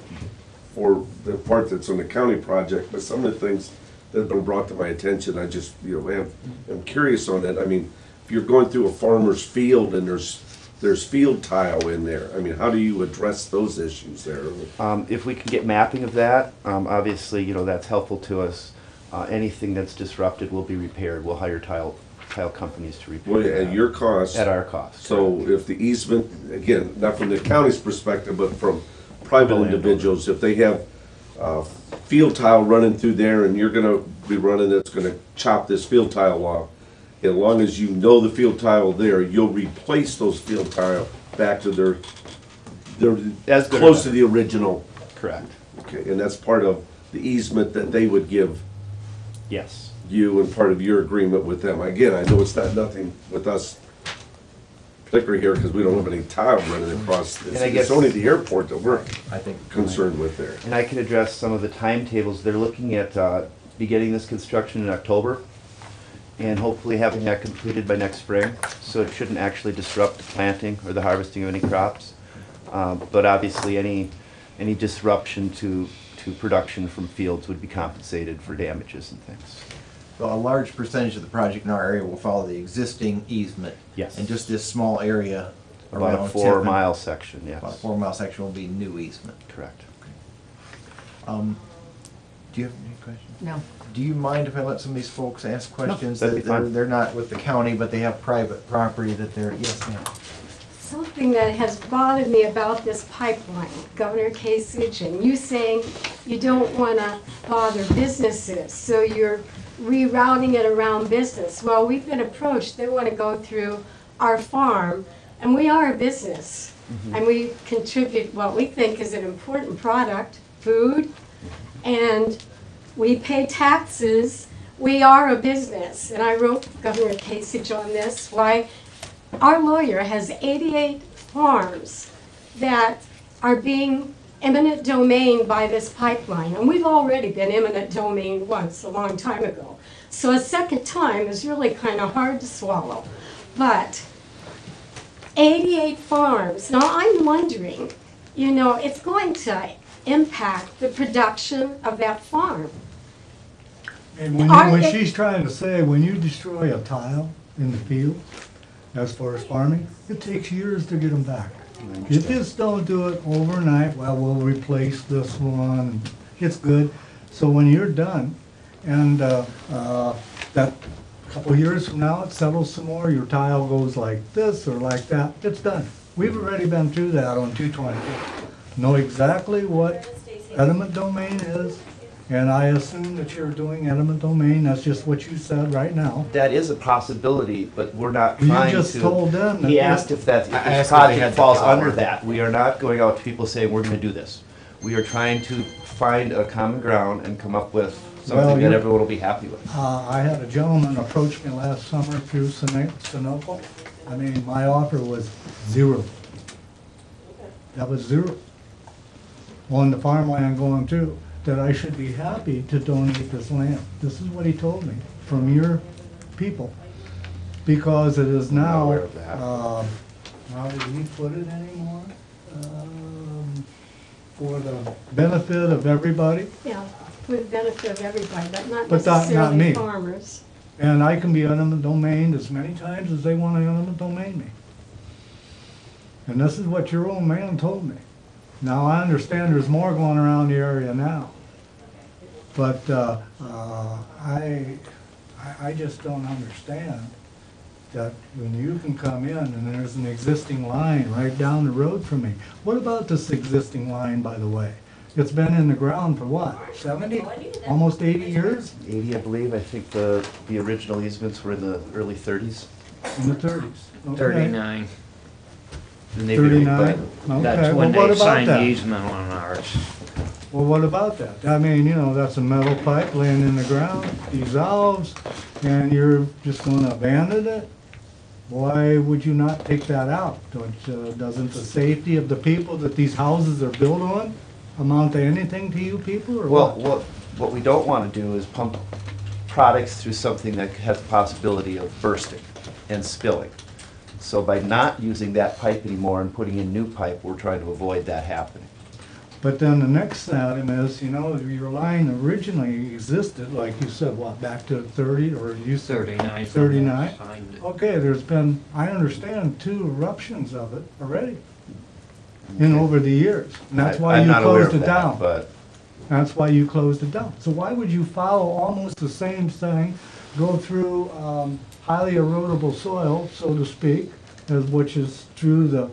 the part that's on the county project, but some of the things that have been brought to my attention, I just, I'm curious on it. I mean, if you're going through a farmer's field and there's field tile in there, I mean, how do you address those issues there? If we can get mapping of that, obviously, that's helpful to us. Anything that's disrupted will be repaired. We'll hire tile companies to repair Well, that. at your cost. At our cost. So if the easement, again, not from the county's perspective, but from private The landowner. individuals, if they have field tile running through there and you're gonna be running, that's gonna chop this field tile off, as long as you know the field tile there, you'll replace those field tile back to their As good or close to better. the original. Correct. Okay, and that's part of the easement that they would give Yes. you and part of your agreement with them. Again, I know it's not nothing with us particularly here because we don't have any tile running across. And I guess- It's only the airport that we're I think. concerned with there. And I can address some of the timetables. They're looking at beginning this construction in October and hopefully having that completed by next spring. So it shouldn't actually disrupt the planting or the harvesting of any crops. But obviously, any disruption to production from fields would be compensated for damages and things. So a large percentage of the project in our area will follow the existing easement. Yes. And just this small area around About a Tiffin. 4-mile section, yes. About a 4-mile section will be new easement. Correct. Do you have any questions? No. Do you mind if I let some of these folks ask questions? that'd be That they're- fine. They're not with the county, but they have private property that they're, yes, ma'am. Something that has bothered me about this pipeline, Governor Kasich, and you saying you don't want to bother businesses, so you're rerouting it around business. Well, we've been approached, they want to go through our farm, and we are a business. And we contribute what we think is an important product, food, and we pay taxes. We are a business, and I wrote Governor Kasich on this, why our lawyer has 88 farms that are being eminent domain by this pipeline, and we've already been eminent domain once, a long time ago. So a second time is really kind of hard to swallow. But 88 farms, now I'm wondering, it's going to impact the production of that farm. And when she's trying to say, when you destroy a tile in the field, As far as farming, it takes years to get them back. You just don't do it overnight, well, we'll replace this one, it's good. So when you're done, and that couple years from now, it settles some more, your tile goes like this or like that, it's done. We've already been through that on 224. Know exactly what eminent domain is, and I assume that you're doing eminent domain, that's just what you said right now. That is a possibility, but we're not You trying to. just told them that He it- asked if that, if I this asked if they had project the falls power. under that. We are not going out to people saying, we're gonna do this. We are trying to find a common ground and come up with Well, something that you're- everyone will be happy with. I had a gentleman approach me last summer through Seneca. I mean, my offer was 0. That was 0. On the farmland going through, that I should be happy to donate this land. This is what he told me, from your people. Because it is I'm not now, aware of that. how did he put it anymore? For the benefit of everybody. Yeah, for the benefit of everybody, but not But not necessarily me. farmers. And I can be eminent domained as many times as they want to eminent domain me. And this is what your old man told me. Now, I understand there's more going around the area now. But I just don't understand that when you can come in and there's an existing line right down the road from me. What about this existing line, by the way? It's been in the ground for what, 70, almost 80 years? 80, I believe. I think the original easements were in the early 30s. In the 30s. Okay. 39. And they've been 39? replanted. That's Okay, well, when what they about signed the that? easement on ours. Well, what about that? I mean, you know, that's a metal pipe laying in the ground, dissolves, and you're just gonna abandon it? Why would you not take that out? Doesn't the safety of the people that these houses are built on amount to anything to you people, or Well, what? what we don't want to do is pump products through something that has the possibility of bursting and spilling. So by not using that pipe anymore and putting in new pipe, we're trying to avoid that happening. But then the next item is, you know, your line originally existed, like you said, what, back to 30, or you said 39. 39? Signed it. Okay, there's been, I understand, 2 eruptions of it already in over the years. And that's why I'm you not aware closed of it that, down. but That's why you closed it down. So why would you follow almost the same thing, go through highly erodible soil, so to speak, as which is through the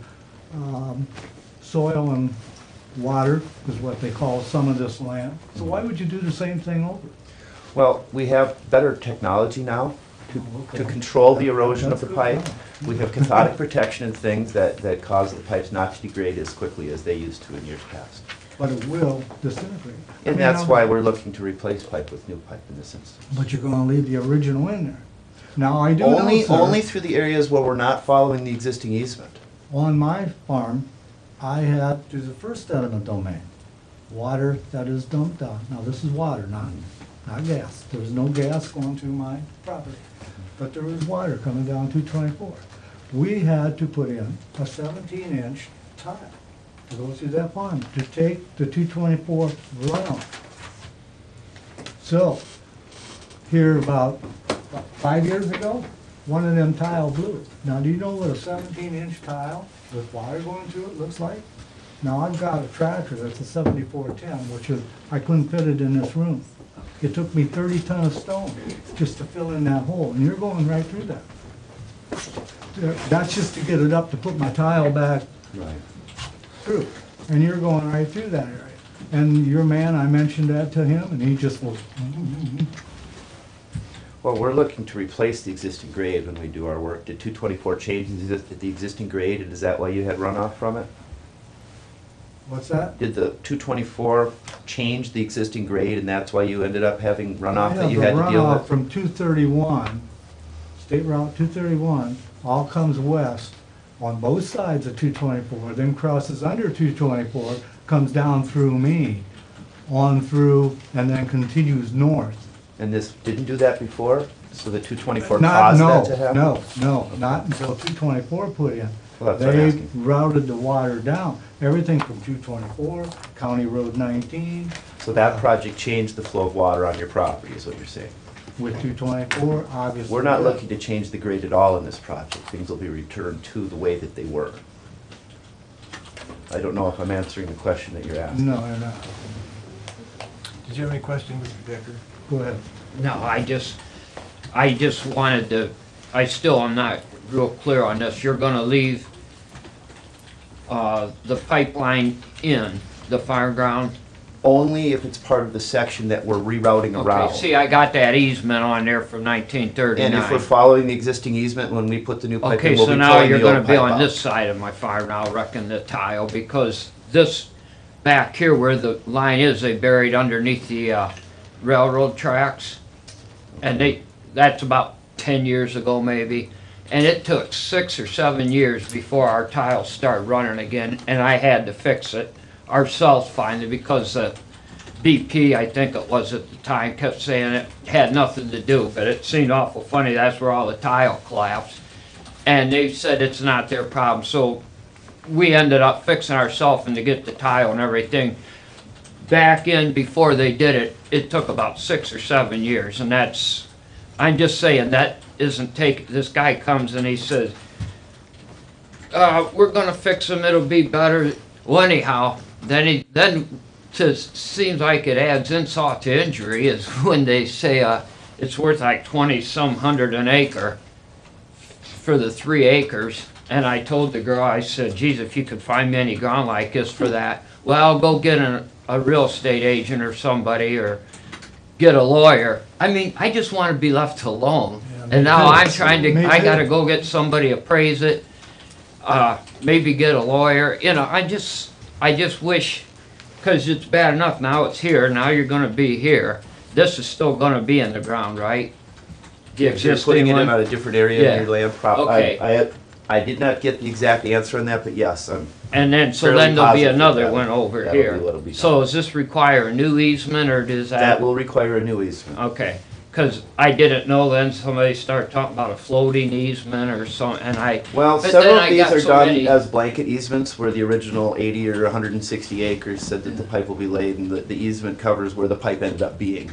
soil and water, is what they call some of this land. So why would you do the same thing over? well, we have better technology now to control the erosion of the pipe. We have cathodic protection and things that cause the pipes not to degrade as quickly as they used to in years past. But it will disintegrate. And that's why we're looking to replace pipe with new pipe in this instance. But you're gonna leave the original in there. Now, I do know, Only sir, through the areas where we're not following the existing easement. on my farm, I had, to the first eminent domain, water that is dumped out. Now, this is water, not gas. There's no gas going through my property. But there was water coming down 224. We had to put in a 17-inch tile to go through that farm to take the 224 runoff. So, here about 5 years ago, one of them tile blew. Now, do you know what a 17-inch tile with water going through it looks like? Now, I've got a tractor that's a 7410, which is, I couldn't fit it in this room. It took me 30 ton of stone just to fill in that hole, and you're going right through that. That's just to get it up to put my tile back Right. through, and you're going right through that area. And your man, I mentioned that to him, and he just was, Well, we're looking to replace the existing grade when we do our work. Did 224 change the existing grade, and is that why you had runoff from it? what's that? Did the 224 change the existing grade, and that's why you ended up having runoff Yeah, that you the had to deal runoff with? from 231, State Route 231, all comes west on both sides of 224, then crosses under 224, comes down through me, on through, and then continues north. And this didn't do that before? So the 224 Not, caused no, that to happen? no, not until 224 put in. Well, that's what I'm They asking. routed the water down, everything from 224, County Road 19. So that project changed the flow of water on your property, is what you're saying? with 224, obviously. We're not yeah. looking to change the grade at all in this project. Things will be returned to the way that they were. I don't know if I'm answering the question that you're asking. No, you're not. Did you have any questions, Mr. Decker? Go ahead. No, I just wanted to, I still am not real clear on this. You're gonna leave the pipeline in the fireground? Only if it's part of the section that we're rerouting around. Okay, see, I got that easement on there from 1939. And if we're following the existing easement, when we put the new pipe Okay, in, we'll so be now pulling you're the old gonna be pipe on out. this side of my fire now, I reckon, the tile, because this back here where the line is, they buried underneath the railroad tracks. And that's about 10 years ago maybe. And it took 6 or 7 years before our tiles started running again, and I had to fix it ourselves finally, because the BP, I think it was at the time, kept saying it had nothing to do, but it seemed awful funny, that's where all the tile collapsed. And they said it's not their problem, so we ended up fixing ourselves and to get the tile and everything. Back in, before they did it, it took about 6 or 7 years, and that's, I'm just saying, that isn't this guy comes and he says, we're gonna fix them, it'll be better. Well, anyhow, then just seems like it adds insult to injury is when they say it's worth like 20-some hundred an acre for the 3 acres. And I told the girl, I said, geez, if you could find me any ground like this for that, well, I'll go get a real estate agent or somebody, or get a lawyer. I mean, I just want to be left alone. Yeah, And now me too. I'm trying to, Me I too. gotta go get somebody appraise it, maybe get a lawyer, you know, I just wish, because it's bad enough, now it's here, now you're gonna be here. This is still gonna be in the ground, right? The If you're existing putting it in one? on a different area Yeah. of your land prop, Okay. I did not get the exact answer on that, but yes, And then, so fairly then there'll be positive another that'll- one over that'll be here. what'll be So does this require a new easement, or does that will require a new easement. Okay, because I didn't know, then somebody started talking about a floating easement or something, and Well, but several then of I these got are so done many- as blanket easements, where the original 80 or 160 acres said that the pipe will be laid, and the easement covers where the pipe ended up being.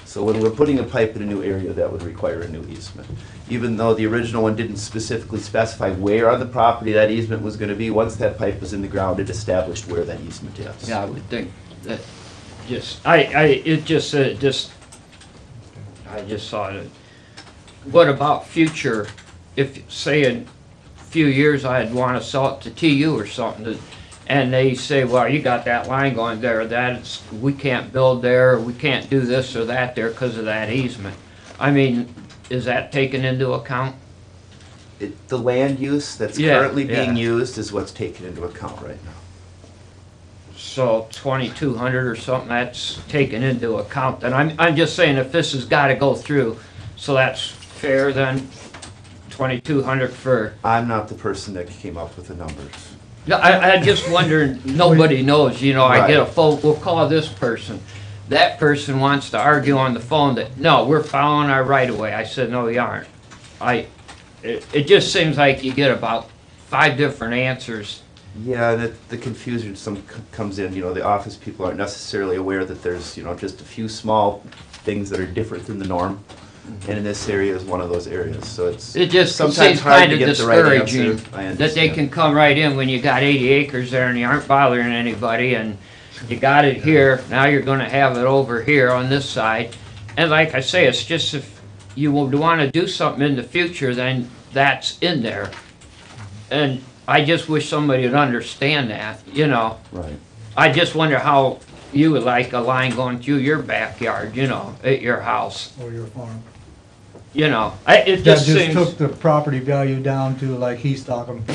So when we're putting a pipe in a new area, that would require a new easement. Even though the original one didn't specifically specify where on the property that easement was gonna be, once that pipe was in the ground, it established where that easement is. Yeah, I would think that, I just saw it. What about future, if, say in a few years I'd want to sell it to TU or something, and they say, well, you got that line going there, we can't build there, we can't do this or that there because of that easement. I mean, is that taken into account? The land use that's Yeah, currently being yeah. used is what's taken into account right now. So 2,200 or something, that's taken into account. And I'm just saying, if this has got to go through, so that's fair then, 2,200 for. I'm not the person that came up with the numbers. Yeah, I just wonder, nobody knows, you know, I get a phone, we'll call this person. That person wants to argue on the phone that, no, we're following our right of way. I said, no, you aren't. It just seems like you get about 5 different answers. Yeah, and the confusion comes in, you know, the office people aren't necessarily aware that there's, you know, just a few small things that are different than the norm. And in this area is one of those areas, so It just sometimes seems hard kind to of get the right answer. discouraging I that they understand. can come right in when you got 80 acres there and you aren't bothering anybody, and you got it here, now you're gonna have it over here on this side. And like I say, it's just if you would wanna do something in the future, then that's in there. And I just wish somebody would understand that, you know? Right. I just wonder how you would like a line going through your backyard, you know, at your house, Or your farm. you know? It That just just seems. took the property value down to, like he's talking,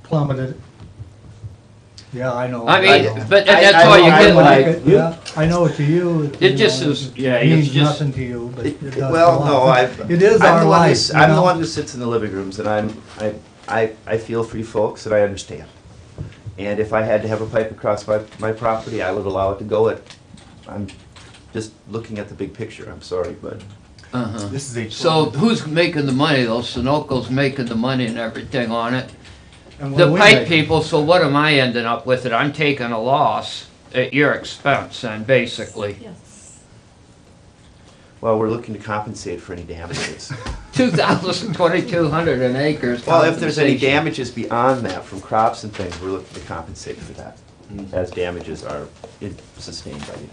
plummeted. Yeah, I know. I mean, know. but that's all you I get, like like, it, yeah, I know to you. It just is- yeah, it's Means just- nothing to you, but it does to Well, no, us. It is I'm our the one life, you I'm the know? one who sits in the living rooms, and I feel for you folks, and I understand. And if I had to have a pipe across my property, I would allow it to go. I'm just looking at the big picture, I'm sorry, but. Uh-huh. This is a. So who's making the money though? Sunoco's making the money and everything on it. And The when we pipe make- people, so what am I ending up with it? I'm taking a loss at your expense then, basically. Yes. Well, we're looking to compensate for any damages. 2,200 an acre is Well, if there's any compensation. damages beyond that from crops and things, we're looking to compensate for that, as damages are sustained by you.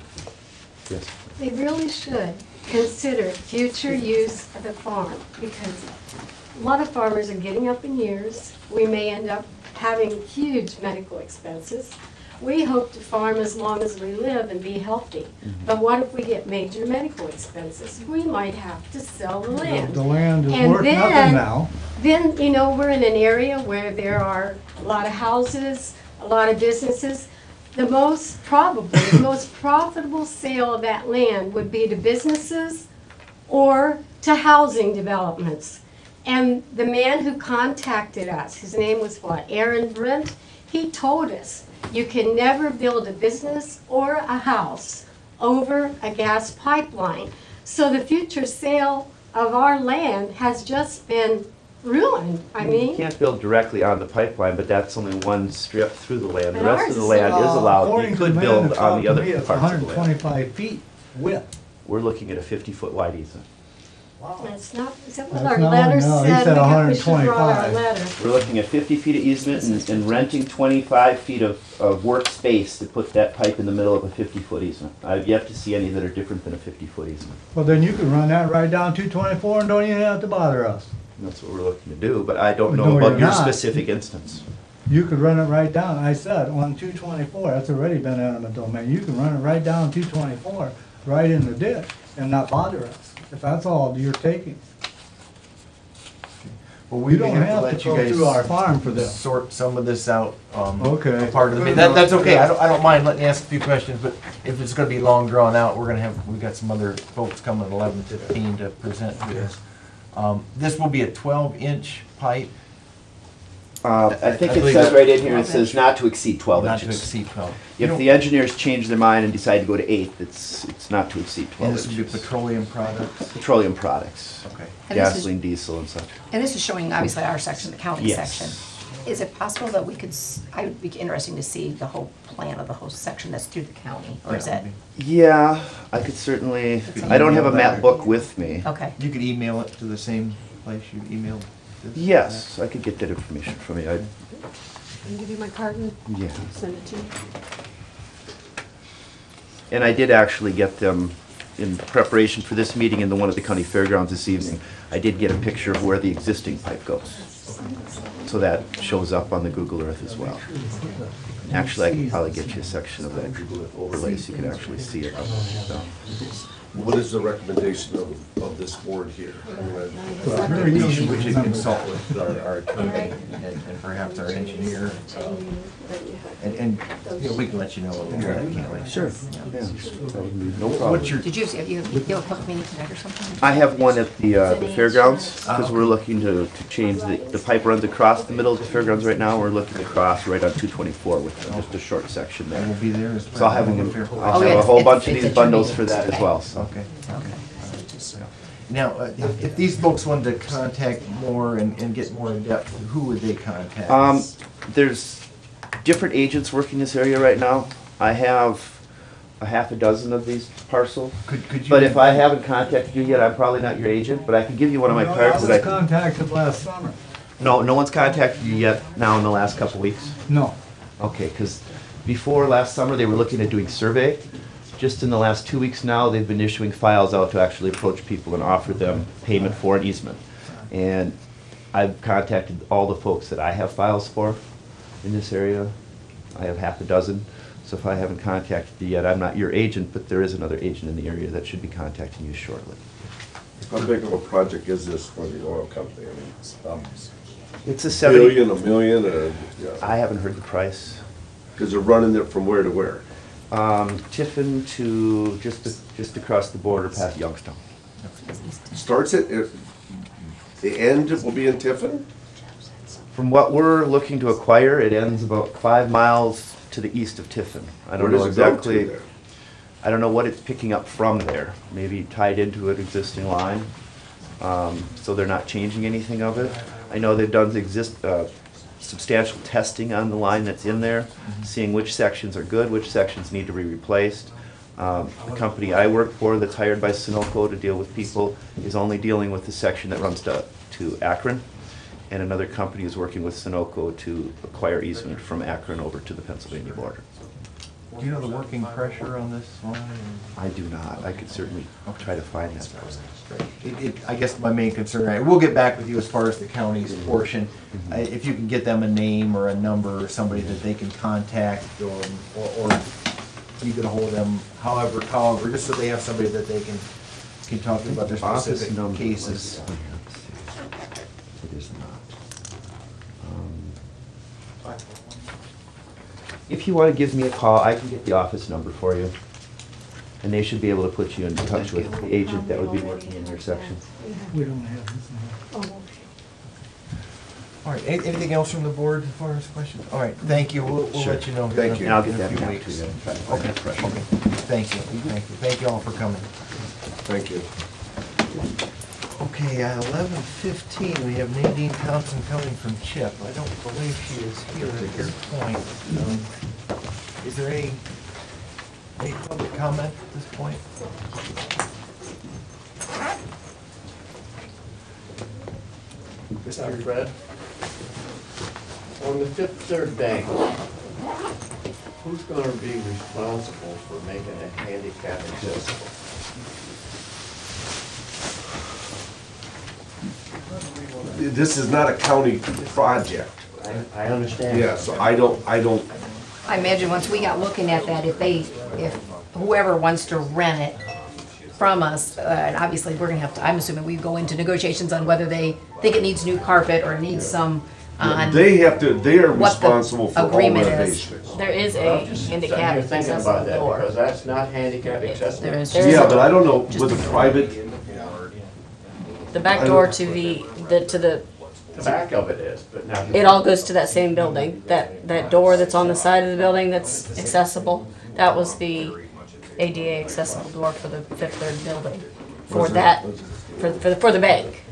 Yes. They really should consider future use of the farm, because a lot of farmers are getting up in years. We may end up having huge medical expenses. We hope to farm as long as we live and be healthy. But what if we get major medical expenses? We might have to sell the land. The land is And worth then- nothing now. Then, you know, we're in an area where there are a lot of houses, a lot of businesses. The most profitable sale of that land would be to businesses or to housing developments. And the man who contacted us, his name was what, Aaron Brent, he told us, you can never build a business or a house over a gas pipeline. So the future sale of our land has just been ruined. I You mean, can't build directly on the pipeline, but that's only one strip through the land. The But rest ours of the is land is allowed. According You to the could man build that on talked the to other me, it's parts of the land. 125 feet width. We're looking at a 50-foot wide easement. that's not, is that what That's our not letter what- no, he said? said We should write our 125. letter. We're looking at 50 feet of easement and renting 25 feet of workspace to put that pipe in the middle of a 50-foot easement. I've yet to see any that are different than a 50-foot easement. Well, then you could run that right down 224 and don't even have to bother us. And that's what we're looking to do, but I don't No, know you're about your not. specific instance. You could run it right down, I said, on 224, that's already been eminent domain. You can run it right down 224, right in the ditch, and not bother us, if that's all you're taking. Well, You we don't may have to let you go guys through our farm for this. sort some of this out. Okay. a Part of the bid. That's okay. I don't mind letting you ask a few questions, but if it's gonna be long drawn out, we've got some other folks coming at 11:15 to present to us. This will be a 12-inch pipe, I think I it believe says that- right in here, it says not to exceed 12 not to inches. exceed 12. If the engineers change their mind and decide to go to 8, it's not to exceed And 12 this will be inches. petroleum products? Petroleum products, Okay. And this is- gasoline, diesel and such. And this is showing obviously our section, the county Yes. section. Is it possible that we could, I would be interesting to see the whole plan of the whole section that's through the county, or is That that, would Yeah, I could certainly, I don't have a map book with me. okay. You could email it to the same place you emailed this? Yes, I could get that information from you. Can I give you my card and Yeah. send it to you? And I did actually get them in preparation for this meeting and the one at the county fairgrounds this evening. I did get a picture of where the existing pipe goes. So that shows up on the Google Earth as well. Actually, I could probably get you a section of that Google Earth overlay so you can actually see it. So, What is the recommendation of this board here? I mean, We should consult with our attorney and perhaps our engineer. And, you know, we can let you know a little bit, can't we? Sure. Yeah, no problem. What's your, Did you have a public meeting tonight or something? I have one at the fairgrounds, because we're looking to change, the pipe runs across the middle of the fairgrounds right now. We're looking to cross right on 224 with just a short section we'll there. be there as So I'll have, Oh, yeah, a whole it's- bunch of it's these at your bundles meeting. for that as well, so. Okay. Okay. Now, if these folks wanted to contact more and get more in depth, who would they contact? There's different agents working this area right now. I have a half a dozen of these parcels. Could you? But if I haven't contacted you yet, I'm probably not your agent, but I can give you one of my No, cards I that I was contacted last summer. No, no one's contacted you yet now in the last couple weeks? No. Okay, because before last summer, they were looking at doing survey. Just in the last 2 weeks now, they've been issuing files out to actually approach people and offer them payment for an easement. And I've contacted all the folks that I have files for in this area. I have half a dozen. So if I haven't contacted you yet, I'm not your agent, but there is another agent in the area that should be contacting you shortly. How big of a project is this for the oil company? I mean, It's a a 70, billion, a million, or, yeah, I haven't heard the price. because they're running it from where to where? Tiffin to just across the border past Youngstown. Starts at, the end will be in Tiffin? From what we're looking to acquire, it ends about 5 miles to the east of Tiffin. I don't Where know does it go to exactly, there? I don't know what it's picking up from there. Maybe tied into an existing line, so they're not changing anything of it. I know they've done substantial testing on the line that's in there, seeing which sections are good, which sections need to be replaced. The company I work for that's hired by Sunoco to deal with people is only dealing with the section that runs to Akron. And another company is working with Sunoco to acquire easement from Akron over to the Pennsylvania border. Do you know the working pressure on this one? I do not. I could certainly try to find that. I guess my main concern, we'll get back with you as far as the county's portion. If you can get them a name or a number or somebody that they can contact, or you get a hold of them, however, just so they have somebody that they can talk to about their specific cases. It is not. If you want to give me a call, I can get the office number for you. And they should be able to put you in touch with the agent that would be working in your section. We don't have this now. Oh, okay. All right, anything else from the board as far as questions? All right, thank you, we'll let you know. Thank you. And I'll get in a that few back to weeks. you. Okay, thank you, thank you all for coming. Thank you. Okay, 11:15, we have Nadine Thompson coming from CHIP. I don't believe she is here at this point. Is there any public comment at this point? Mr. Fred, on the Fifth Third Bank, who's gonna be responsible for making it handicap accessible? This is not a county project. I understand. Yeah, so I don't, I imagine once we got looking at that, if whoever wants to rent it from us, and obviously we're gonna have to, I'm assuming we go into negotiations on whether they think it needs new carpet or needs some on. they are What the responsible for all agreement is. renovations. There is I'm a just handicap You're thinking accessible about that, door. because that's not handicap accessible. There is. There is Yeah, a- but I don't know, with a private, The back door to the The back of it is, but now. it all goes to that same building. That door that's on the side of the building that's accessible, that was the ADA accessible door for the Fifth Third building. For that, for the bank.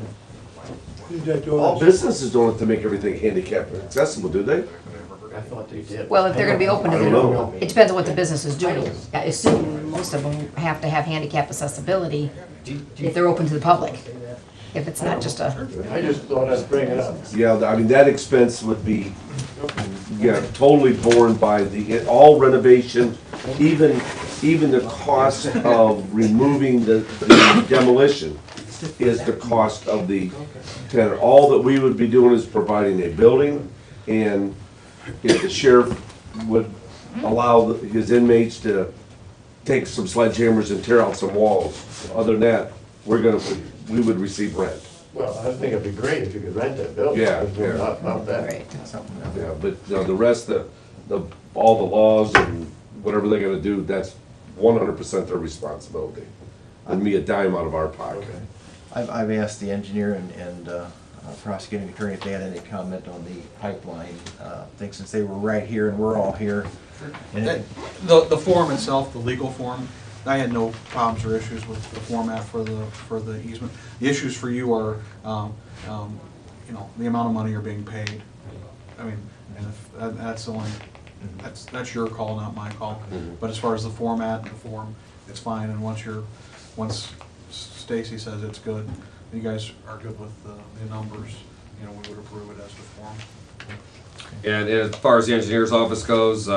all businesses don't have to make everything handicap accessible, do they? I thought they did. Well, if they're gonna be open to I don't know. it depends on what the business is doing. I assume most of them have to have handicap accessibility if they're open to the public. If it's not just a, I just thought I'd bring it up. Yeah, I mean, that expense would be, yeah, totally borne by all renovation, even the cost of removing the demolition is the cost of the tenant. All that we would be doing is providing a building, and if the sheriff would allow his inmates to take some sledgehammers and tear out some walls, other than that, we would receive rent. Well, I think it'd be great if you could rent that building. Yeah, There's no yeah. doubt about that. right. Yeah, but the rest, all the laws and whatever they're gonna do, that's 100% their responsibility. And me a dime out of our pocket. I've asked the engineer and prosecuting attorney if they had any comment on the pipeline thing, since they were right here and we're all here. And The form itself, the legal form, I had no problems or issues with the format for the easement. The issues for you are, you know, the amount of money you're being paid. I mean, and if, that's the only, that's your call, not my call. But as far as the format and the form, it's fine, and once Stacy says it's good, you guys are good with the numbers, you know, we would approve it as the form. And as far as the engineer's office goes,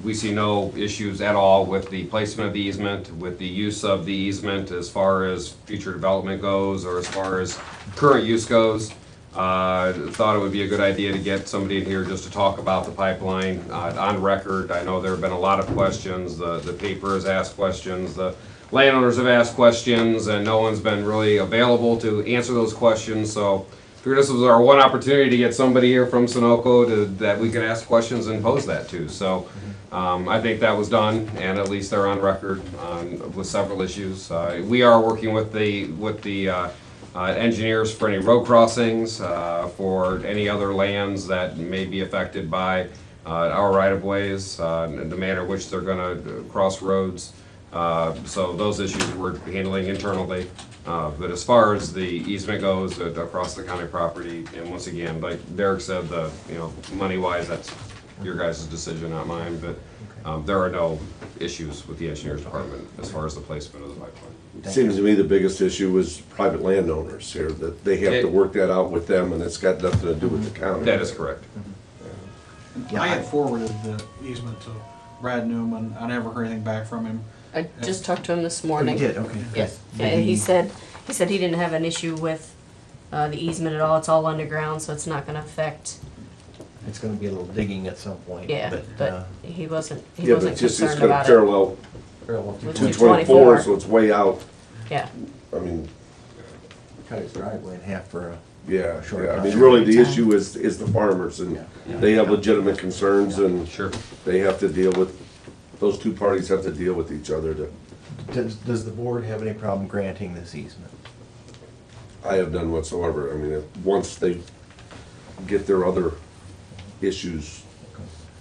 we see no issues at all with the placement of the easement, with the use of the easement as far as future development goes, or as far as current use goes. Thought it would be a good idea to get somebody in here just to talk about the pipeline on record. I know there have been a lot of questions, the paper has asked questions, the landowners have asked questions, and no one's been really available to answer those questions, so figured this was our one opportunity to get somebody here from Sunoco that we could ask questions and pose that to. So I think that was done, and at least they're on record with several issues. We are working with the engineers for any road crossings, for any other lands that may be affected by our right-of-ways, the manner in which they're going to cross roads. So those issues we're handling internally. But as far as the easement goes across the county property, and once again, like Derek said, money-wise, that's your guys' decision, not mine. But There are no issues with the engineer's department as far as the placement of the pipeline. It seems to me the biggest issue was private landowners here, that they have to work that out with them, and it's got nothing to do with the county. That is correct. Yeah, I had forwarded the easement to Brad Newman. I never heard anything back from him. I just talked to him this Oh, morning. you did, okay. Yes, Did and he said he didn't have an issue with the easement at all. It's all underground, so it's not gonna affect, It's gonna be a little digging at some point. yeah, but he wasn't Yeah, but concerned it's about gonna it. parallel With 224, so it's way out. Yeah, I mean, Cut his driveway in half for a. yeah, Sure. yeah. I mean, really, the issue is the farmers, and Yeah. they have legitimate concerns, and Sure. they have to deal with, those two parties have to deal with each other to, Does the board have any problem granting this easement? I have none whatsoever. I mean, once they get their other issues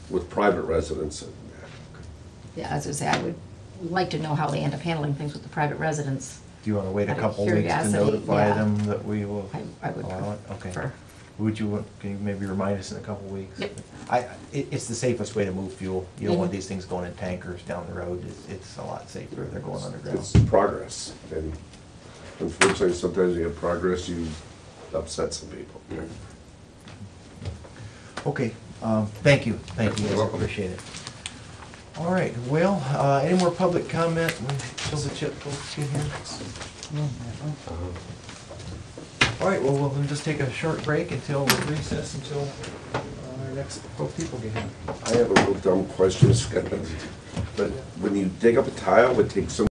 with private residents. Yeah, as I say, I would like to know how they end up handling things with the private residents. Do you wanna wait a Out of couple weeks to curiosity, notify yeah. them that we will I would allow it? Okay. prefer. Would you, can you maybe remind us in a couple weeks? Yep. It's the safest way to move fuel. You don't want Mhm. these things going in tankers down the road. It's a lot safer if they're going underground. It's progress, and unfortunately, sometimes you have progress, you upset some people. Okay, thank you, guys, You're welcome. appreciate it. All right, well, any more public comment when Silver Chip folks get here? All right, well, we'll just take a short break until we recess until our next people get here. I have a real dumb question, Scott, but when you dig up a tile, it takes so